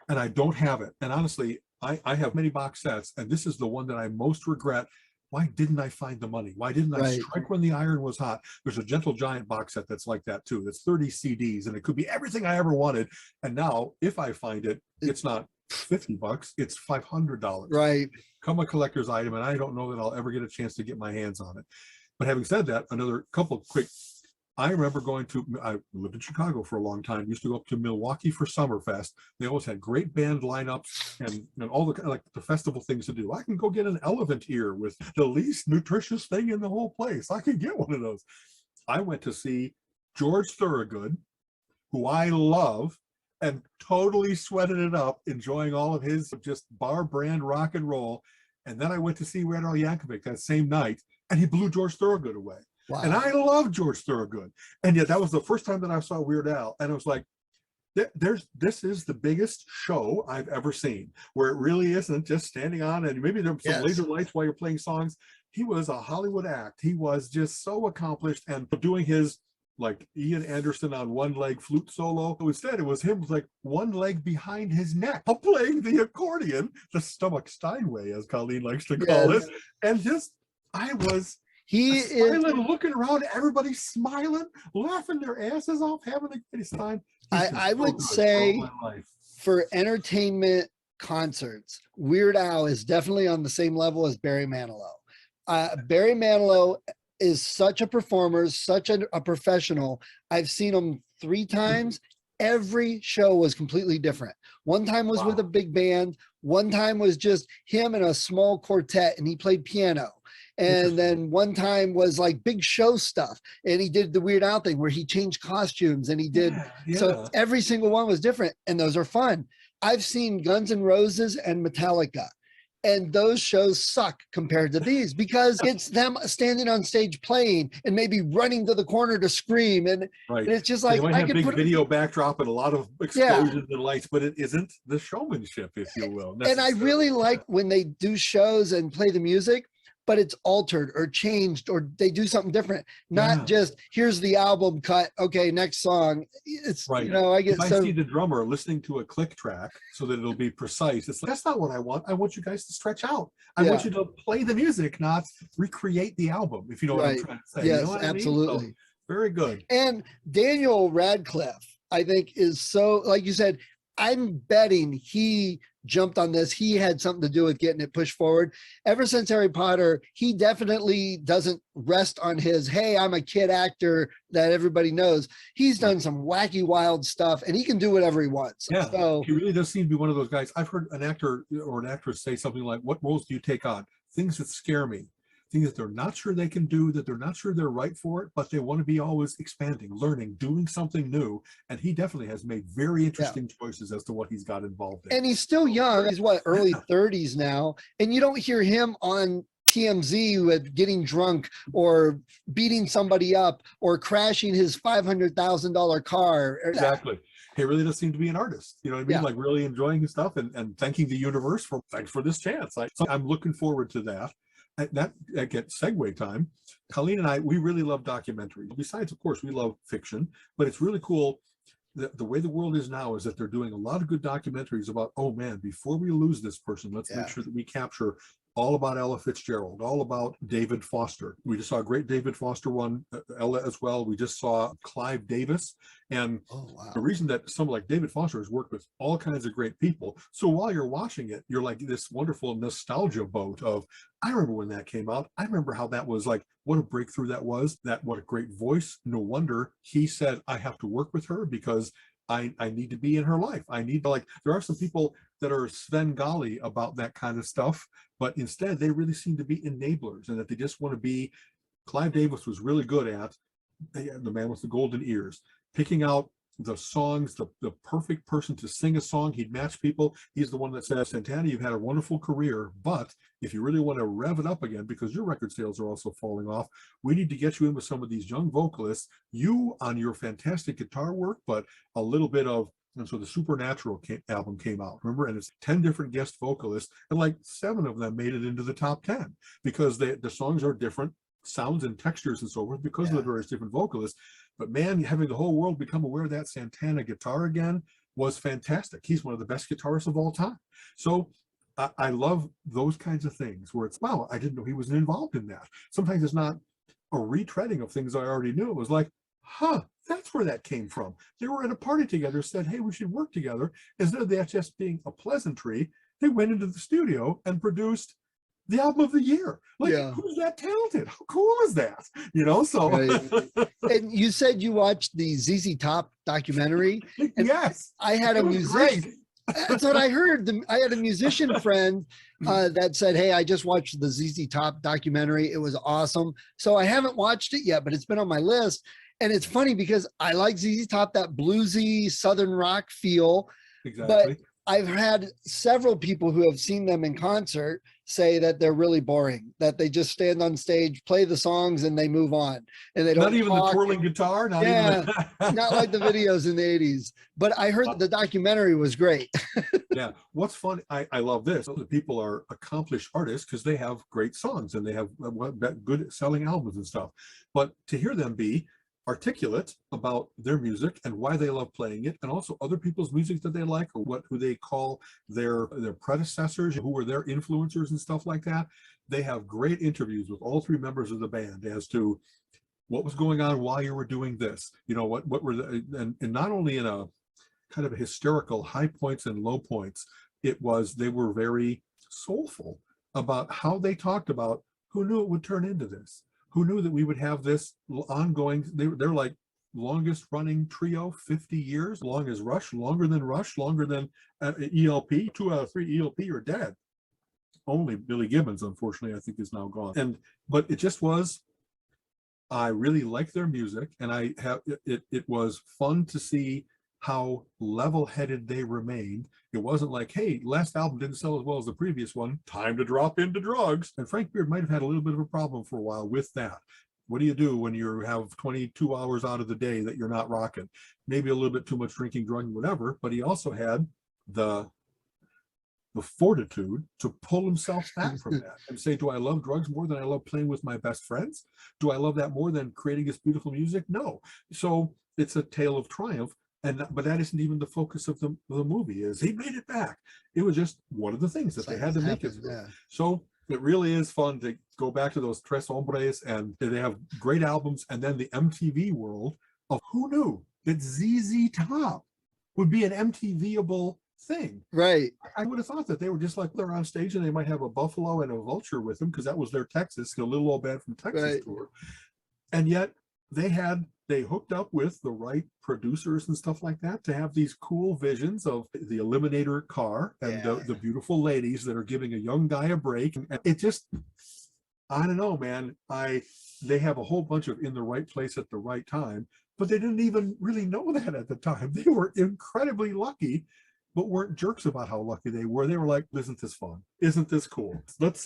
And I don't have it. And honestly, I have many box sets, and this is the one that I most regret. Why didn't I find the money? Why didn't I strike when the iron was hot? There's a Gentle Giant box set that's like that too. That's 30 CDs, and it could be everything I ever wanted. And now, if I find it, it's not $50, it's $500. Right. Become a collector's item, and I don't know that I'll ever get a chance to get my hands on it. But having said that, another couple quick. I remember I lived in Chicago for a long time, used to go up to Milwaukee for Summerfest. They always had great band lineups and all the like the festival things to do. I can go get an elephant ear with the least nutritious thing in the whole place. I can get one of those. I went to see George Thorogood, who I love, and totally sweated it up, enjoying all of his just bar brand rock and roll. And then I went to see Weird Al Yankovic that same night, and he blew George Thorogood away. Wow. And I love George Thorogood. And yet that was the first time that I saw Weird Al. And I was like, this is the biggest show I've ever seen, where it really isn't just standing on and maybe there's some laser lights while you're playing songs. He was a Hollywood act. He was just so accomplished and doing his like Ian Anderson on one leg flute solo. Instead, it was him with like one leg behind his neck, playing the accordion, the stomach Steinway, as Colleen likes to call it. And just, He is looking around, everybody smiling, laughing their asses off, having a great time. I would say for entertainment concerts, Weird Al is definitely on the same level as Barry Manilow. Barry Manilow is such a performer, such a professional. I've seen him 3 times. Every show was completely different. One time was with a big band. One time was just him and a small quartet, and he played piano. And then one time was like big show stuff, and he did the Weird Al thing where he changed costumes and he did. So every single one was different, and those are fun. I've seen Guns N' Roses and Metallica, and those shows suck compared to these because it's them standing on stage playing and maybe running to the corner to scream. And it's just like, they might have big video backdrop and a lot of explosions and lights, but it isn't the showmanship, if you will. And I really like when they do shows and play the music, but it's altered or changed, or they do something different. Not just, here's the album cut. Okay, next song. It's, you know, I get I see the drummer listening to a click track so that it'll be precise. It's like, that's not what I want. I want you guys to stretch out. I want you to play the music, not recreate the album, if you know what I'm trying to say. Yes, you know what absolutely. I mean? So, very good. And Daniel Radcliffe, I think, is so, like you said, I'm betting he jumped on this. He had something to do with getting it pushed forward. Ever since Harry Potter, he definitely doesn't rest on his, hey, I'm a kid actor that everybody knows. He's done some wacky, wild stuff, and he can do whatever he wants. Yeah, so he really does seem to be one of those guys. I've heard an actor or an actress say something like, what roles do you take on? Things that scare me. Things that they're not sure they can do, that they're not sure they're right for it, but they want to be always expanding, learning, doing something new. And he definitely has made very interesting choices as to what he's got involved in. And he's still young. He's what, early 30s now. And you don't hear him on TMZ with getting drunk or beating somebody up or crashing his $500,000 car. Exactly. He really does seem to be an artist. You know what I mean? Like really enjoying his stuff and thanking the universe for, thanks for this chance. So I'm looking forward to that. That gets segue time. Colleen and I, we really love documentaries. Besides, of course, we love fiction, but it's really cool. The way the world is now is that they're doing a lot of good documentaries about, oh man, before we lose this person, let's make sure that we capture all about Ella Fitzgerald, all about David Foster. We just saw a great David Foster one, Ella as well. We just saw Clive Davis. And the reason that someone like David Foster has worked with all kinds of great people. So while you're watching it, you're like this wonderful nostalgia boat of, I remember when that came out. I remember how that was like, what a breakthrough that was, what a great voice. No wonder he said, I have to work with her because I need to be in her life. I need to, like, there are some people that are Svengali about that kind of stuff, but instead they really seem to be enablers and that they just want to be. Clive Davis was really good at, the man with the golden ears, picking out the songs, the perfect person to sing a song. He'd match people. He's the one that says, Santana, you've had a wonderful career, but if you really want to rev it up again, because your record sales are also falling off, we need to get you in with some of these young vocalists, you on your fantastic guitar work, but a little bit of. And so the Supernatural album came out, remember? And it's 10 different guest vocalists, and like 7 of them made it into the top 10 because the songs are different, sounds and textures and so forth, because of the various different vocalists. But man, having the whole world become aware of that Santana guitar again, was fantastic. He's one of the best guitarists of all time. So I love those kinds of things where it's, wow, I didn't know he was involved in that. Sometimes it's not a retreading of things I already knew. It was like, huh, that's where that came from. They were at a party together, said, hey, we should work together. Instead of that just being a pleasantry, they went into the studio and produced the album of the year. Like, who's that talented? How cool is that? You know, so. Right. And you said you watched the ZZ Top documentary. And yes. I had a musician. That's what I heard. I had a musician friend that said, hey, I just watched the ZZ Top documentary. It was awesome. So I haven't watched it yet, but it's been on my list. And it's funny because I like ZZ Top, that bluesy Southern rock feel. Exactly. But I've had several people who have seen them in concert say that they're really boring, that they just stand on stage, play the songs, and they move on. And they don't not even talk. The twirling guitar, not even even not like the videos in the 80s. But I heard that the documentary was great. Yeah. What's fun, I love this. The people are accomplished artists because they have great songs and they have good selling albums and stuff. But to hear them be articulate about their music and why they love playing it, and also other people's music that they like, or who they call their predecessors, who were their influencers and stuff like that. They have great interviews with all three members of the band as to what was going on while you were doing this. You know, what were the, and not only in a kind of a hysterical high points and low points, they were very soulful about how they talked about who knew it would turn into this. Who knew that we would have this ongoing, they're like longest running trio, 50 years, long as Rush, longer than ELP. 2 out of 3 ELP are dead. Only Billy Gibbons, unfortunately, I think is now gone. But it just was, I really liked their music, and it was fun to see how level-headed they remained. It wasn't like, hey, last album didn't sell as well as the previous one, time to drop into drugs. And Frank Beard might have had a little bit of a problem for a while with that. What do you do when you have 22 hours out of the day that you're not rocking? Maybe a little bit too much drinking, drugging, whatever, but he also had the fortitude to pull himself back from that and say, do I love drugs more than I love playing with my best friends? Do I love that more than creating this beautiful music? No. So it's a tale of triumph. But that isn't even the focus of the movie. Is he made it back? It was just one of the things that they had to make it through. Yeah. So it really is fun to go back to those Tres Hombres, and they have great albums. And then the MTV world of who knew that ZZ Top would be an MTV-able thing. Right. I would have thought that they were just like, they're on stage and they might have a buffalo and a vulture with them because that was their Texas, the Little Old Band from Texas tour. And yet they hooked up with the right producers and stuff like that to have these cool visions of the Eliminator car and the beautiful ladies that are giving a young guy a break. And it just, I don't know, man. They have a whole bunch of in the right place at the right time, but they didn't even really know that at the time. They were incredibly lucky, but weren't jerks about how lucky they were. They were like, isn't this fun? Isn't this cool? Let's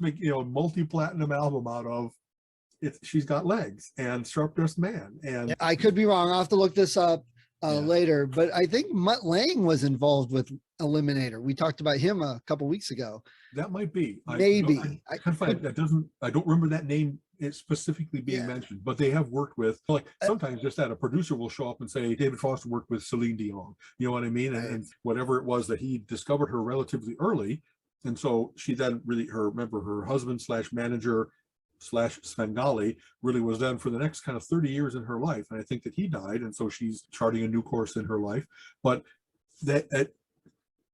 make, a multi-platinum album out of She's Got Legs and Sharp Dressed Man. And I could be wrong. I'll have to look this up later, but I think Mutt Lange was involved with Eliminator. We talked about him a couple weeks ago. That might be. Maybe. I don't remember that name specifically being mentioned, but they have worked with, like, sometimes just that a producer will show up and say, David Foster worked with Celine Dion. You know what I mean? And whatever it was that he discovered her relatively early. And so she then her husband / manager / Svengali really was then for the next kind of 30 years in her life. And I think that he died. And so she's charting a new course in her life. But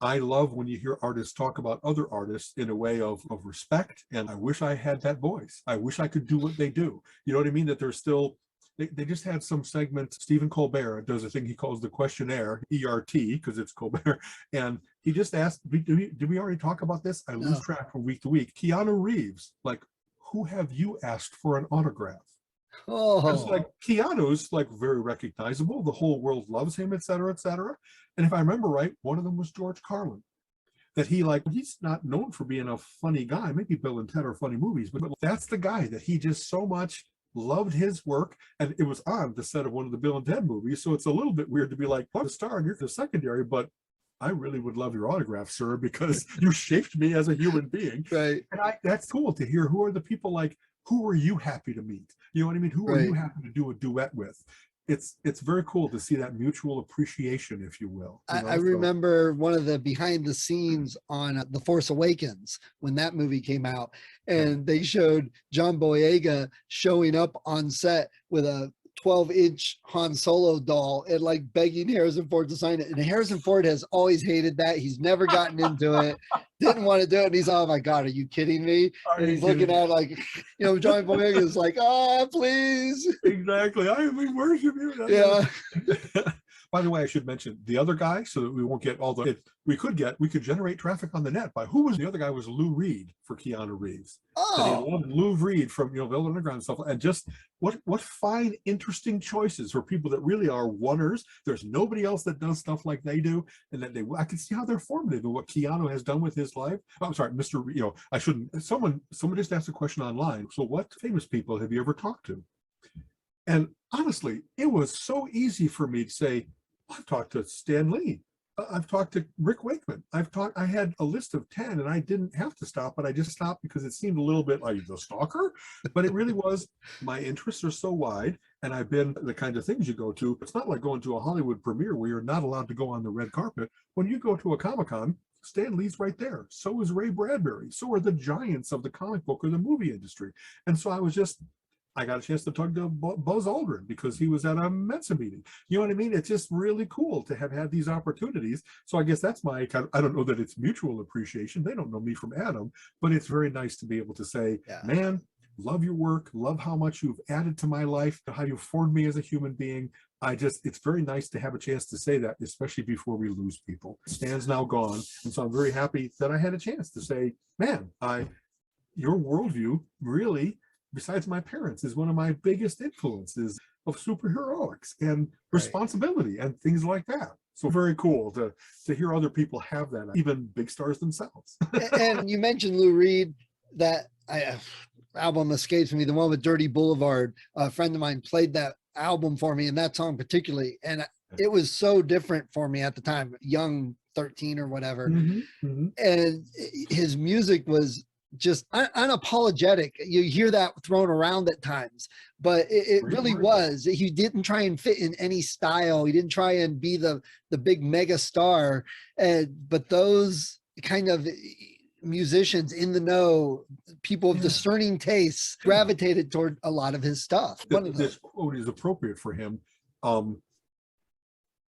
I love when you hear artists talk about other artists in a way of respect. And I wish I had that voice. I wish I could do what they do. You know what I mean? That there's still, they just had some segment. Stephen Colbert does a thing he calls the questionnaire, ERT, because it's Colbert. And he just asked, did we already talk about this? I lose track from week to week. Keanu Reeves, like, who have you asked for an autograph? It's like Keanu's like very recognizable. The whole world loves him, et cetera, et cetera. And if I remember right, one of them was George Carlin. That he's not known for being a funny guy. Maybe Bill and Ted are funny movies, but that's the guy that he just so much loved his work. And it was on the set of one of the Bill and Ted movies. So it's a little bit weird to be like, I'm the star and you're the secondary, but I really would love your autograph, sir, because you shaped me as a human being. Right. And that's cool to hear. Who are the people, like, who are you happy to meet? You know what I mean? Who are you happy to do a duet with? it's very cool to see that mutual appreciation, if you will. I remember one of the behind the scenes on The Force Awakens when that movie came out, and they showed John Boyega showing up on set with a 12-inch Han Solo doll and like begging Harrison Ford to sign it. And Harrison Ford has always hated that. He's never gotten into it, didn't want to do it. And he's, oh my God, are you kidding me? And he's looking at like, you know, John Boyega is like, ah, please. Exactly. I worship you. Yeah. By the way, I should mention the other guy so that we won't get all the, we could generate traffic on the net by who was the other guy was Lou Reed for Keanu Reeves. Oh, Lou Reed from, Velvet Underground and stuff. And just what fine, interesting choices for people that really are oneers. There's nobody else that does stuff like they do. And that I can see how they're formative and what Keanu has done with his life. Oh, I'm sorry, Mr. I shouldn't, someone just asked a question online. So what famous people have you ever talked to? And honestly, it was so easy for me to say, I've talked to Stan Lee. I've talked to Rick Wakeman. I had a list of 10 and I didn't have to stop, but I just stopped because it seemed a little bit like the stalker, but it really was, my interests are so wide and I've been the kind of things you go to. It's not like going to a Hollywood premiere where you're not allowed to go on the red carpet. When you go to a Comic-Con, Stan Lee's right there. So is Ray Bradbury. So are the giants of the comic book or the movie industry. And so I got a chance to talk to Buzz Aldrin because he was at a Mensa meeting. You know what I mean? It's just really cool to have had these opportunities. So I guess that's my kind of, I don't know that it's mutual appreciation. They don't know me from Adam, but it's very nice to be able to say, man, love your work, love how much you've added to my life, how you've formed me as a human being. It's very nice to have a chance to say that, especially before we lose people. Stan's now gone. And so I'm very happy that I had a chance to say, man, your worldview really, besides my parents, is one of my biggest influences of superheroics and responsibility and things like that. So very cool to hear other people have that, even big stars themselves. And you mentioned Lou Reed, that album escapes me, the one with Dirty Boulevard. A friend of mine played that album for me and that song particularly. And it was so different for me at the time, young 13 or whatever. And his music was just unapologetic. You hear that thrown around at times, but it really was. He didn't try and fit in any style. He didn't try and be the big mega star. But those kind of musicians in the know, people of discerning tastes, gravitated toward a lot of his stuff. This quote is appropriate for him.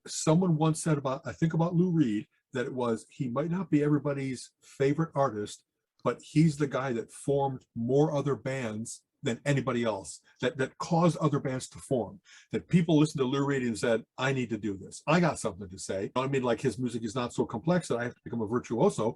Someone once said about Lou Reed, that it was, he might not be everybody's favorite artist, but he's the guy that formed more other bands than anybody else, that caused other bands to form, that people listened to Lou Reed and said, I need to do this. I got something to say. I mean, like, his music is not so complex that I have to become a virtuoso,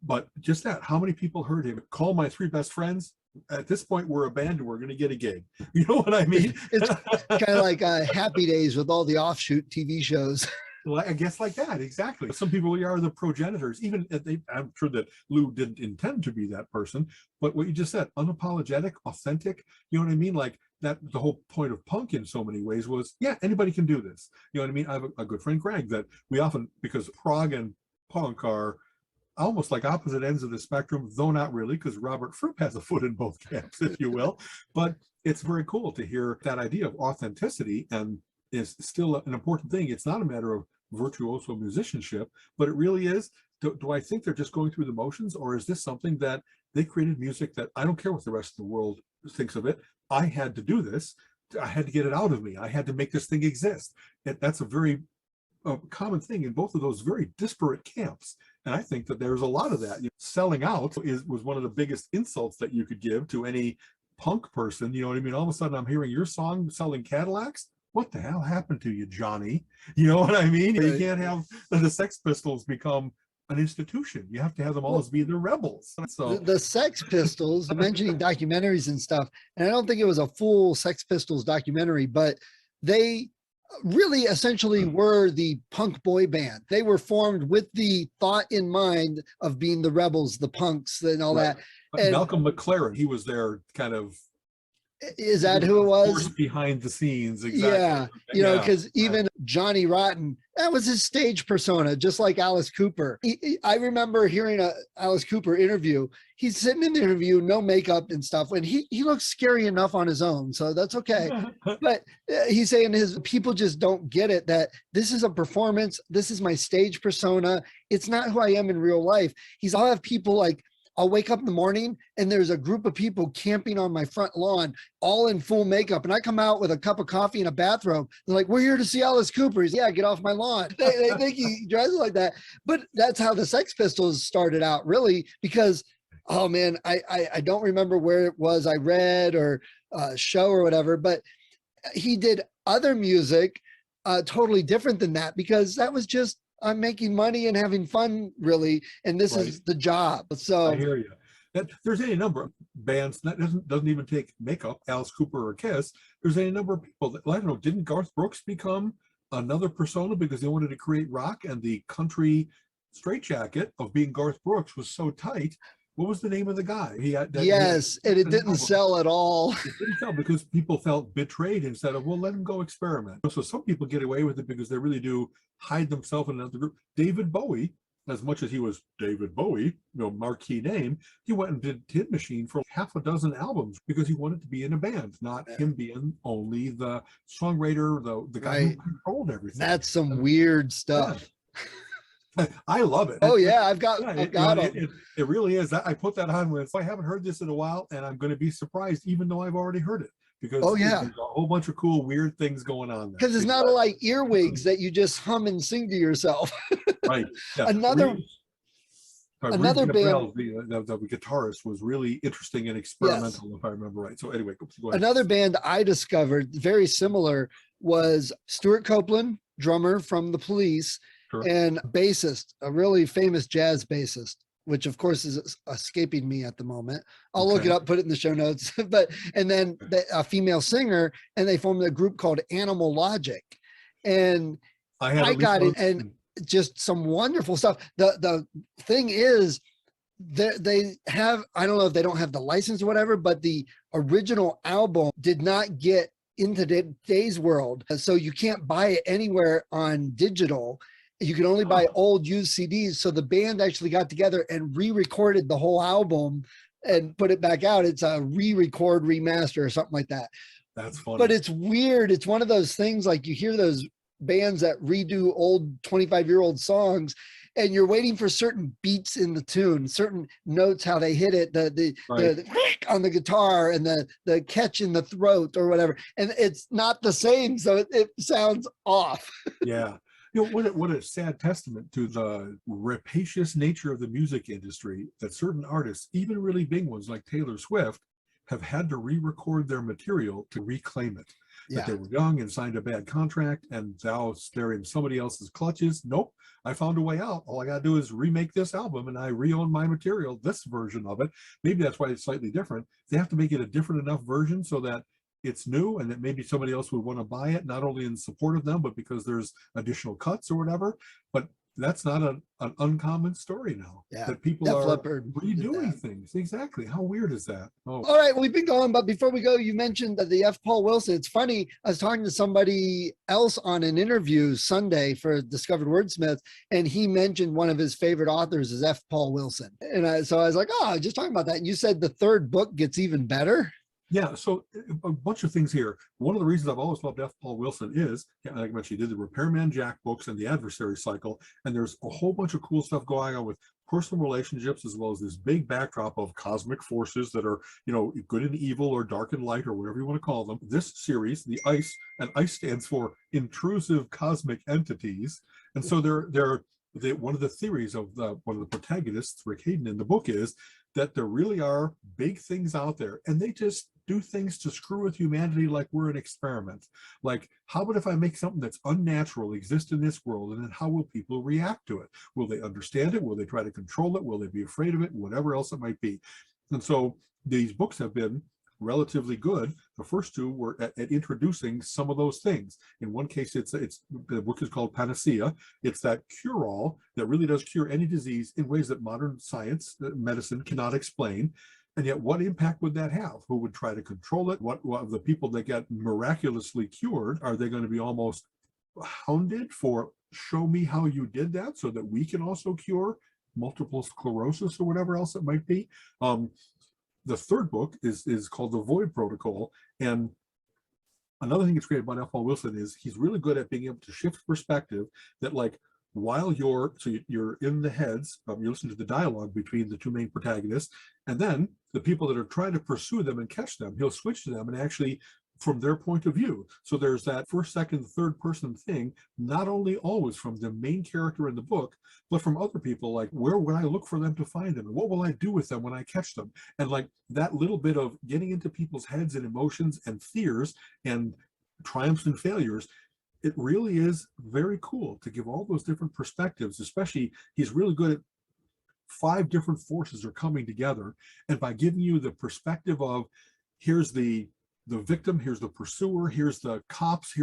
but just that, how many people heard him call my three best friends? At this point, we're a band and we're going to get a gig. You know what I mean? It's kind of like Happy Days with all the offshoot TV shows. Well, I guess like that, exactly. Some people are the progenitors, even if I'm sure that Lou didn't intend to be that person, but what you just said, unapologetic, authentic, you know what I mean? Like that, the whole point of punk in so many ways was, yeah, anybody can do this. You know what I mean? I have a good friend, Greg, that we often, because prog and punk are almost like opposite ends of the spectrum, though not really, because Robert Fripp has a foot in both camps, if you will. But it's very cool to hear that idea of authenticity, and is still an important thing. It's not a matter of virtuoso musicianship, but it really is. Do I think they're just going through the motions, or is this something that they created music that I don't care what the rest of the world thinks of it? I had to do this. I had to get it out of me. I had to make this thing exist. That's a very common thing in both of those very disparate camps. And I think that there's a lot of that. Selling out was one of the biggest insults that you could give to any punk person. You know what I mean? All of a sudden I'm hearing your song selling Cadillacs. What the hell happened to you, Johnny? You know what I mean? You can't have the Sex Pistols become an institution. You have to have them always be the rebels. So the Sex Pistols, mentioning documentaries and stuff, and I don't think it was a full Sex Pistols documentary, but they really essentially were the punk boy band. They were formed with the thought in mind of being the rebels, the punks and all that. And Malcolm McLaren, he was their kind of Is that who it was? Behind the scenes, exactly. Yeah, because even Johnny Rotten, that was his stage persona, just like Alice Cooper. I remember hearing a Alice Cooper interview. He's sitting in the interview, no makeup and stuff, and he looks scary enough on his own, so that's okay. But he's saying his people just don't get it, that this is a performance. This is my stage persona. It's not who I am in real life. I'll have people like, I'll wake up in the morning and there's a group of people camping on my front lawn, all in full makeup. And I come out with a cup of coffee and a bathrobe. They're like, we're here to see Alice Cooper. He's, yeah, get off my lawn. They think he dresses like that. But that's how the Sex Pistols started out, really, because, oh man, I don't remember where it was I read or a show or whatever, but he did other music totally different than that, because that was just, I'm making money and having fun, really, and this is the job. So I hear you. There's any number of bands that doesn't even take makeup, Alice Cooper or Kiss. There's any number of people that, I don't know, didn't Garth Brooks become another persona because they wanted to create rock, and the country straitjacket of being Garth Brooks was so tight? What was the name of the guy? And it didn't sell at all. It didn't sell because people felt betrayed instead of, well, let him go experiment. So some people get away with it because they really do hide themselves in another group. David Bowie, as much as he was David Bowie, marquee name, he went and did Tin Machine for half a dozen albums because he wanted to be in a band, not him being only the songwriter, the guy who controlled everything. That's some weird stuff. Yeah. I love it. Oh yeah, I've got it. It really is. I put that on when I haven't heard this in a while, and I'm going to be surprised, even though I've already heard it, because there's a whole bunch of cool, weird things going on there. Because it's not like earwigs that you just hum and sing to yourself. Right. Yeah. Another band, the guitarist, was really interesting and experimental, if I remember right. So anyway, go ahead. Another band I discovered very similar was Stuart Copeland, drummer from The Police. Sure. And bassist, a really famous jazz bassist, which of course is escaping me at the moment. I'll look it up, put it in the show notes. And then a female singer, and they formed a group called Animal Logic. And I got it, and just some wonderful stuff. The thing is, they have, I don't know if they don't have the license or whatever, but the original album did not get into today's world. So you can't buy it anywhere on digital. You can only buy old used CDs. So the band actually got together and re-recorded the whole album and put it back out. It's a re-record, remaster or something like that. That's funny. But it's weird. It's one of those things, like you hear those bands that redo old 25-year-old songs, and you're waiting for certain beats in the tune, certain notes, how they hit it, the on the guitar and the catch in the throat or whatever. And it's not the same. So it sounds off. Yeah. What a sad testament to the rapacious nature of the music industry, that certain artists, even really big ones like Taylor Swift, have had to re-record their material to reclaim it. That they were young and signed a bad contract, and now they're in somebody else's clutches. Nope, I found a way out. All I got to do is remake this album, and I re-own my material, this version of it. Maybe that's why it's slightly different. They have to make it a different enough version so that it's new and that maybe somebody else would want to buy it, not only in support of them, but because there's additional cuts or whatever. But that's not an uncommon story now, that people are redoing things. Exactly. How weird is that? Oh. All right, we've been going, but before we go, you mentioned the F. Paul Wilson. It's funny, I was talking to somebody else on an interview Sunday for Discovered Wordsmith, and he mentioned one of his favorite authors is F. Paul Wilson. And so I was like, oh, just talking about that. And you said the third book gets even better? Yeah, so a bunch of things here. One of the reasons I've always loved F. Paul Wilson is, like I mentioned, he did the Repairman Jack books and the Adversary Cycle, and there's a whole bunch of cool stuff going on with personal relationships, as well as this big backdrop of cosmic forces that are, good and evil or dark and light or whatever you want to call them. This series, the ICE, and ICE stands for Intrusive Cosmic Entities, and so one of the theories of one of the protagonists, Rick Hayden, in the book is that there really are big things out there, and they just do things to screw with humanity like we're an experiment. Like, how about if I make something that's unnatural exist in this world, and then how will people react to it? Will they understand it? Will they try to control it? Will they be afraid of it? Whatever else it might be. And so these books have been relatively good. The first two were at introducing some of those things. In one case, it's the book is called Panacea. It's that cure-all that really does cure any disease in ways that modern science, medicine cannot explain. And yet, what impact would that have? Who would try to control it? What of the people that get miraculously cured, are they going to be almost hounded for, show me how you did that so that we can also cure multiple sclerosis or whatever else it might be? The third book is called The Void Protocol. And another thing that's great about F. Paul Wilson is he's really good at being able to shift perspective, that like, while you're in the heads, you listen to the dialogue between the two main protagonists, and then the people that are trying to pursue them and catch them, he'll switch to them and actually from their point of view. So there's that first, second, third person thing, not only always from the main character in the book, but from other people, like, where would I look for them to find them? And what will I do with them when I catch them? And like that little bit of getting into people's heads and emotions and fears and triumphs and failures, it really is very cool to give all those different perspectives. Especially, he's really good at 5 different forces are coming together, and by giving you the perspective of, here's the victim, here's the pursuer, here's the cops,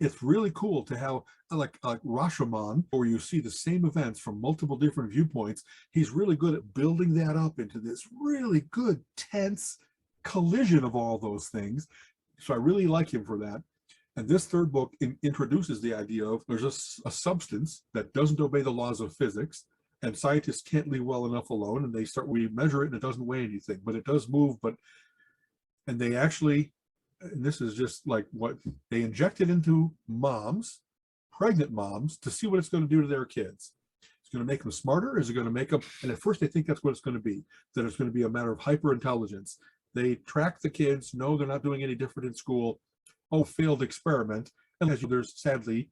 it's really cool to have like Rashomon, where you see the same events from multiple different viewpoints. He's really good at building that up into this really good tense collision of all those things. So I really like him for that. And this third book introduces the idea of, there's a substance that doesn't obey the laws of physics, and scientists can't leave well enough alone, and we measure it and it doesn't weigh anything, but it does move. And they actually, and this is just like what they inject it into moms, pregnant moms, to see what it's going to do to their kids. It's going to make them smarter. Is it going to make them? And at first they think that's what it's going to be, that it's going to be a matter of hyper intelligence. They track the kids. No, they're not doing any different in school. Oh, failed experiment. And as there's sadly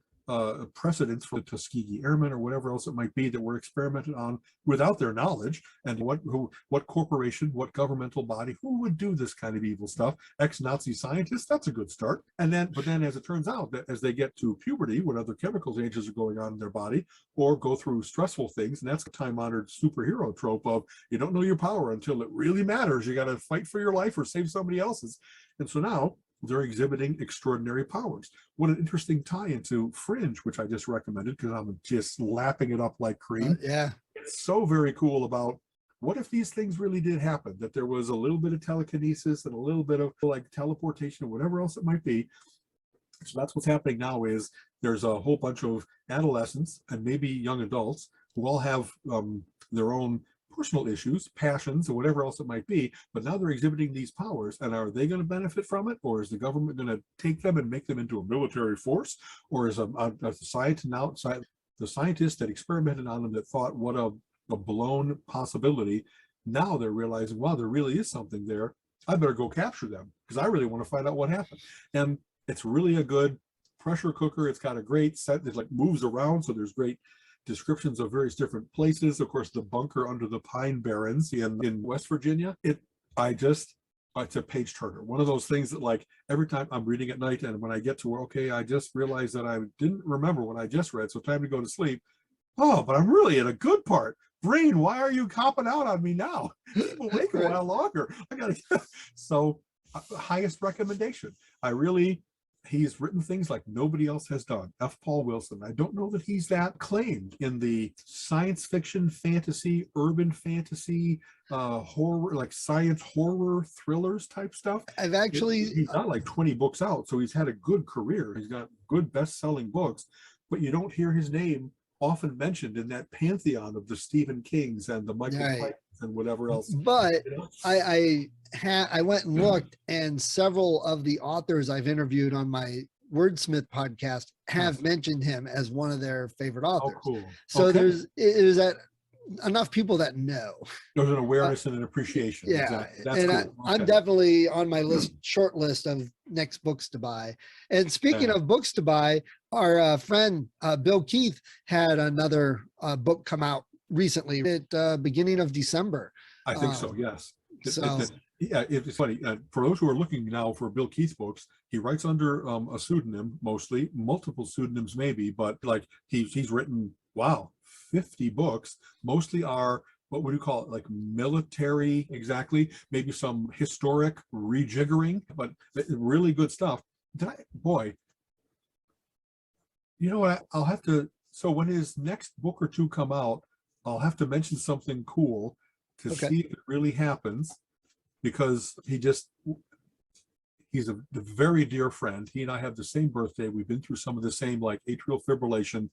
precedents for the Tuskegee Airmen or whatever else it might be that were experimented on without their knowledge. And what corporation, what governmental body, who would do this kind of evil stuff? Ex-Nazi scientists, that's a good start. But then as it turns out, that as they get to puberty, when other chemical changes are going on in their body, or go through stressful things, and that's a time-honored superhero trope of, you don't know your power until it really matters. You got to fight for your life or save somebody else's. And so now they're exhibiting extraordinary powers. What an interesting tie into Fringe, which I just recommended because I'm just lapping it up like cream. Yeah. It's so very cool about, what if these things really did happen, that there was a little bit of telekinesis and a little bit of like teleportation or whatever else it might be. So that's what's happening now, is there's a whole bunch of adolescents and maybe young adults who all have their own personal issues, passions, or whatever else it might be, but now they're exhibiting these powers. And are they going to benefit from it, or is the government going to take them and make them into a military force, or is the scientists that experimented on them, that thought what a blown possibility, now they're realizing, wow, there really is something there. I better go capture them because I really want to find out what happened. And it's really a good pressure cooker. It's got a great set that like moves around, so there's great descriptions of various different places. Of course, the bunker under the Pine Barrens in West Virginia. It's a page turner. One of those things that, like, every time I'm reading at night, and when I get to where, okay, I just realized that I didn't remember what I just read, so time to go to sleep. Oh, but I'm really in a good part. Brain, why are you copping out on me now? Keep awake a while longer. So highest recommendation. He's written things like nobody else has done. F. Paul Wilson. I don't know that he's that claimed in the science fiction, fantasy, urban fantasy, horror, like science horror thrillers type stuff. He's got like 20 books out, so he's had a good career. He's got good best-selling books, but you don't hear his name often mentioned in that pantheon of the Stephen Kings and the Michael Crichtons and whatever else. But I went and looked, and several of the authors I've interviewed on my Wordsmith podcast have mentioned him as one of their favorite authors. Oh, cool. So there's that enough people that know. There's an awareness and an appreciation. Yeah, exactly. That's and cool. I'm definitely on my short list of next books to buy. And speaking of books to buy, our friend Bill Keith had another book come out recently at beginning of December. I think so. Yes. Yeah, it's funny. For those who are looking now for Bill Keith's books, he writes under a pseudonym, mostly, multiple pseudonyms maybe, but like he's written 50 books. Mostly are, what would you call it, like military, exactly, maybe some historic rejiggering, but really good stuff. You know what, I'll have to, so when his next book or two come out, I'll have to mention something cool to see if it really happens. because he's a very dear friend. He and I have the same birthday. We've been through some of the same, like, atrial fibrillation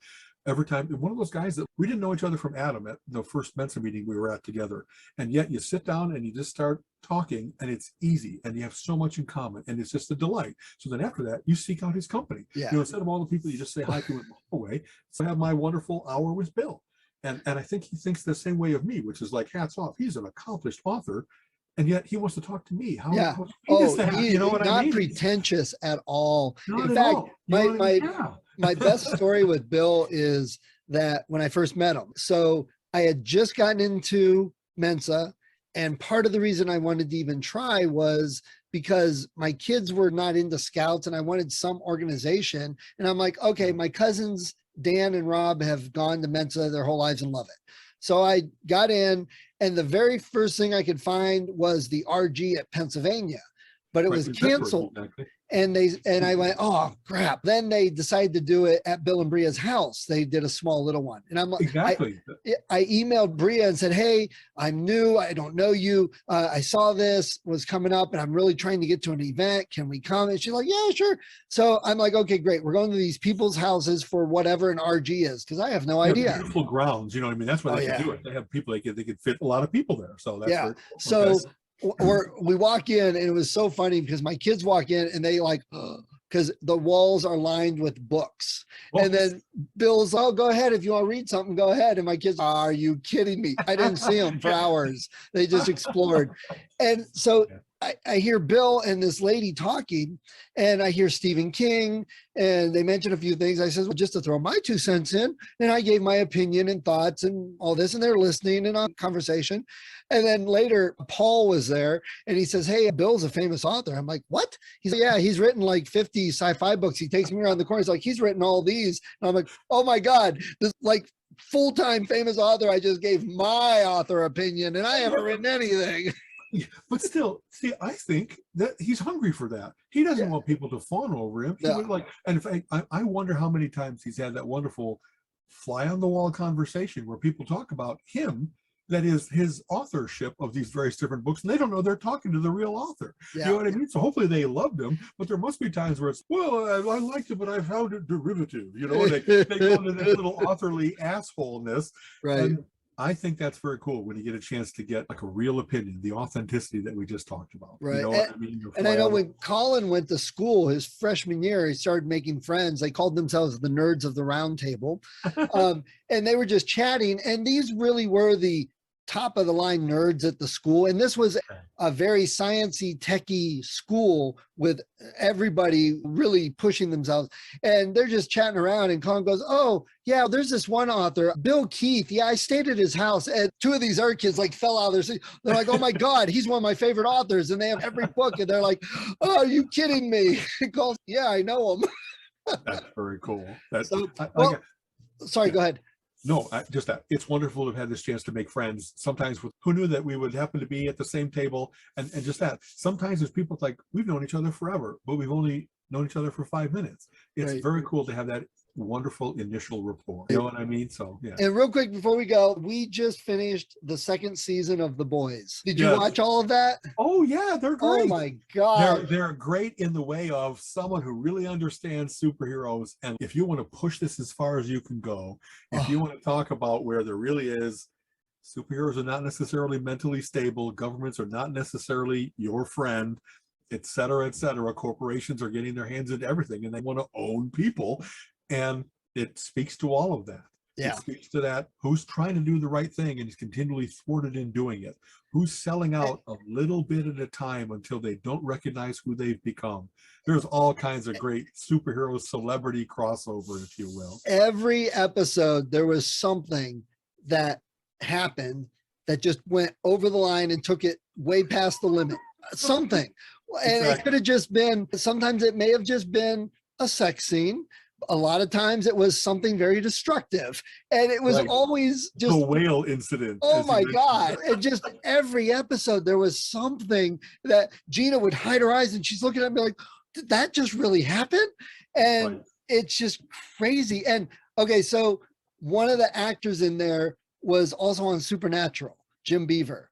every time. One of those guys that we didn't know each other from Adam at the first Mensa meeting we were at together. And yet you sit down and you just start talking, and it's easy, and you have so much in common, and it's just a delight. So then after that, you seek out his company. Yeah. You know, instead of all the people you just say hi to in the hallway, so I have my wonderful hour with Bill. And I think he thinks the same way of me, which is like, hats off. He's an accomplished author, and yet he wants to talk to me. How Oh, that? he, You know what I not mean? pretentious at all. Not In at fact, all. You know what I mean? Yeah. my best story with Bill is that when I first met him, so I had just gotten into Mensa, and part of the reason I wanted to even try was because my kids were not into scouts, and I wanted some organization. And I'm like, okay, my cousins Dan and Rob have gone to Mensa their whole lives and love it. So I got in, and the very first thing I could find was the RG at Pennsylvania, but it was canceled. Exactly. And I went, oh crap. Then they decided to do it at Bill and Bria's house. They did a small little one. And I'm like, exactly. I emailed Bria and said, hey, I'm new. I don't know you. I saw this was coming up, and I'm really trying to get to an event. Can we come? And she's like, yeah, sure. So I'm like, okay, great. We're going to these people's houses for whatever an RG is, because I have no idea. Beautiful grounds. You know what I mean? That's why they can do it. They have people, they could fit a lot of people there. So that's very cool. So we walk in, and it was so funny because my kids walk in and they like, because the walls are lined with books. And then Bill's, oh, go ahead. If you want to read something, go ahead. And my kids, are you kidding me? I didn't see them for hours. They just explored. And so I hear Bill and this lady talking, and I hear Stephen King, and they mentioned a few things. I said, well, just to throw my 2 cents in. And I gave my opinion and thoughts and all this, and they're listening and on conversation. And then later, Paul was there, and he says, hey, Bill's a famous author. I'm like, what? He's like, yeah, he's written like 50 sci-fi books. He takes me around the corner. He's like, he's written all these. And I'm like, oh my God, this like full-time famous author. I just gave my author opinion, and I haven't written anything. But still, see, I think that he's hungry for that. He doesn't want people to fawn over him. He would like, and in fact, I wonder how many times he's had that wonderful fly on the wall conversation where people talk about him, that is his authorship of these various different books, and they don't know they're talking to the real author. You know what I mean? So hopefully they loved him, but there must be times where it's, well, I liked it, but I found it derivative. You know, they go into this little authorly assholeness. Right. And I think that's very cool when you get a chance to get like a real opinion, the authenticity that we just talked about. Right. You know what I mean? And I know when Colin went to school his freshman year, he started making friends. They called themselves the Nerds of the Round Table. And they were just chatting. And these really were the top of the line nerds at the school. And this was a very sciencey, techie school with everybody really pushing themselves. And they're just chatting around, and Colin goes, oh yeah, there's this one author, Bill Keith. Yeah, I stayed at his house, and 2 of these other kids like fell out of their seat. They're like, oh my God, he's one of my favorite authors. And they have every book, and they're like, oh, are you kidding me? And Colin's, yeah, I know him. That's very cool. That's sorry, go ahead. No, just that. It's wonderful to have had this chance to make friends. Sometimes with who knew that we would happen to be at the same table, and just that. Sometimes there's people like, we've known each other forever, but we've only known each other for 5 minutes. It's very cool to have that wonderful initial rapport. You know what I mean? So yeah. And real quick before we go, we just finished the 2nd season of The Boys. Did you watch all of that? Oh yeah, they're great. Oh my God. They're great in the way of someone who really understands superheroes. And if you want to push this as far as you can go, if you want to talk about where there really is, superheroes are not necessarily mentally stable, governments are not necessarily your friend, et cetera, et cetera. Corporations are getting their hands into everything, and they want to own people. And it speaks to all of that. It speaks to that. Who's trying to do the right thing and is continually thwarted in doing it? Who's selling out a little bit at a time until they don't recognize who they've become? There's all kinds of great superhero celebrity crossover, if you will. Every episode, there was something that happened that just went over the line and took it way past the limit. Something. And it could have just been, sometimes it may have just been a sex scene. A lot of times it was something very destructive, and it was always just the whale incident. Oh my God. And just every episode, there was something that Gina would hide her eyes, and she's looking at me like, did that just really happen? And it's just crazy. And okay, so one of the actors in there was also on Supernatural, Jim Beaver.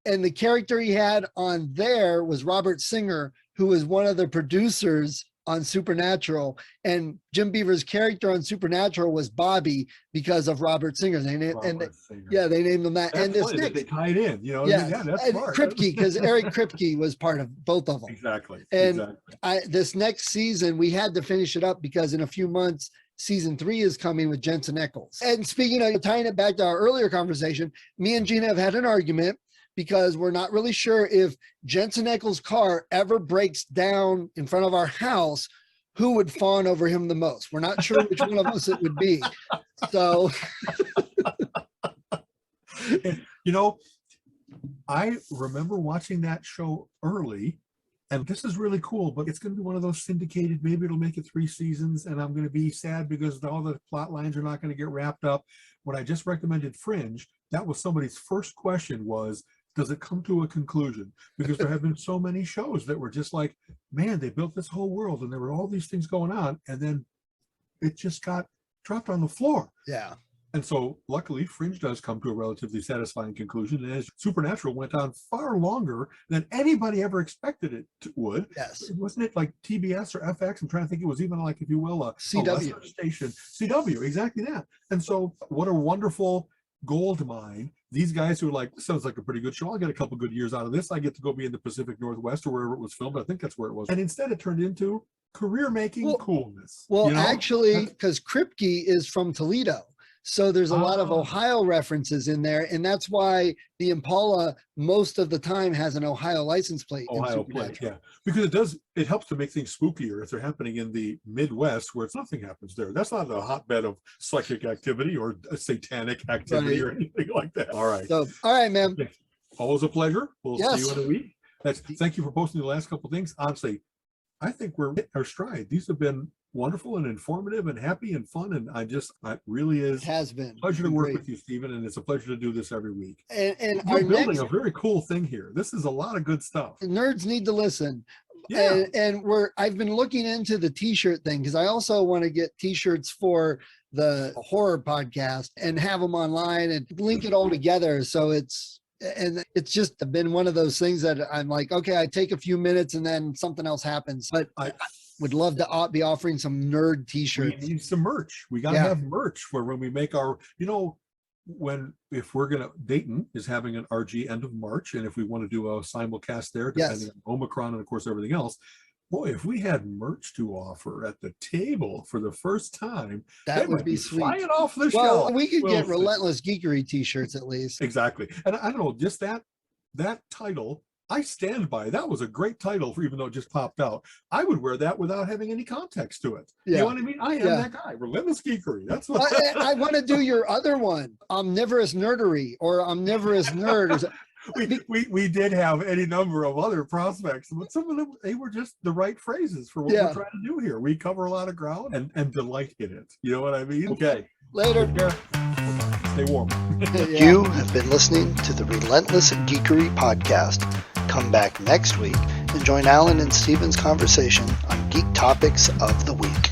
And the character he had on there was Robert Singer, who was one of the producers on Supernatural. And Jim Beaver's character on Supernatural was Bobby because of Robert Singer. They named him that. That's and this funny that they tied in, you know. Yeah, that's and smart. Kripke, because Eric Kripke was part of both of them. Exactly. And this next season, we had to finish it up because in a few months, season 3 is coming with Jensen Ackles. And speaking of tying it back to our earlier conversation, me and Gina have had an argument because we're not really sure if Jensen Ackles' car ever breaks down in front of our house, who would fawn over him the most. We're not sure which one of us it would be. So, you know, I remember watching that show early, and this is really cool, but it's going to be one of those syndicated, maybe it'll make it 3 seasons, and I'm going to be sad because all the plot lines are not going to get wrapped up. When I just recommended Fringe, that was somebody's first question was, does it come to a conclusion? Because there have been so many shows that were just like, man, they built this whole world and there were all these things going on, and then it just got dropped on the floor. Yeah. And so luckily Fringe does come to a relatively satisfying conclusion. And as Supernatural went on far longer than anybody ever expected it would. Yes. Wasn't it like TBS or FX? I'm trying to think. It was even like, if you will, a CW station. CW, exactly that. And so what a wonderful gold mine. These guys who are like, this sounds like a pretty good show. I'll get a couple good years out of this. I get to go be in the Pacific Northwest or wherever it was filmed. I think that's where it was. And instead it turned into career-making coolness. Well, actually, because Kripke is from Toledo. So there's a lot of Ohio references in there. And that's why the Impala most of the time has an Ohio license plate. Ohio plate, yeah. Because it helps to make things spookier if they're happening in the Midwest where nothing happens there. That's not a hotbed of psychic activity or satanic activity or anything like that. All right. So, all right, man. Always a pleasure. We'll see you in a week. Thank you for posting the last couple of things. Honestly, I think we're hitting our stride. These have been wonderful and informative and happy and fun, and it really has been a pleasure to work with you, Stephen, and it's a pleasure to do this every week. And we're building a very cool thing here. This is a lot of good stuff. Nerds need to listen. Yeah. And I've been looking into the t-shirt thing because I also want to get t-shirts for the horror podcast and have them online and link it all together. So it's just been one of those things that I'm like, okay, I take a few minutes and then something else happens. But I would love to be offering some nerd t-shirts. We need some merch. We got to have merch for when we make our, if we're going to, Dayton is having an RG end of March. And if we want to do a simulcast there, depending on Omicron and of course everything else, boy, if we had merch to offer at the table for the first time, that would be sweet. Flying off the shelf. shelf. We could get Relentless Geekery t-shirts at least. Exactly. And I don't know, just that title, I stand by. That was a great title for, even though it just popped out. I would wear that without having any context to it. You know what I mean? I am that guy. Relentless Geekery. That's what I want to do. Your other one, Omnivorous Nerdery or Omnivorous Nerd. We did have any number of other prospects, but some of them, they were just the right phrases for what we're trying to do here. We cover a lot of ground and delight in it. You know what I mean? Okay. Later. Stay warm. You have been listening to the Relentless Geekery podcast. Come back next week and join Alan and Stephen's conversation on geek topics of the week.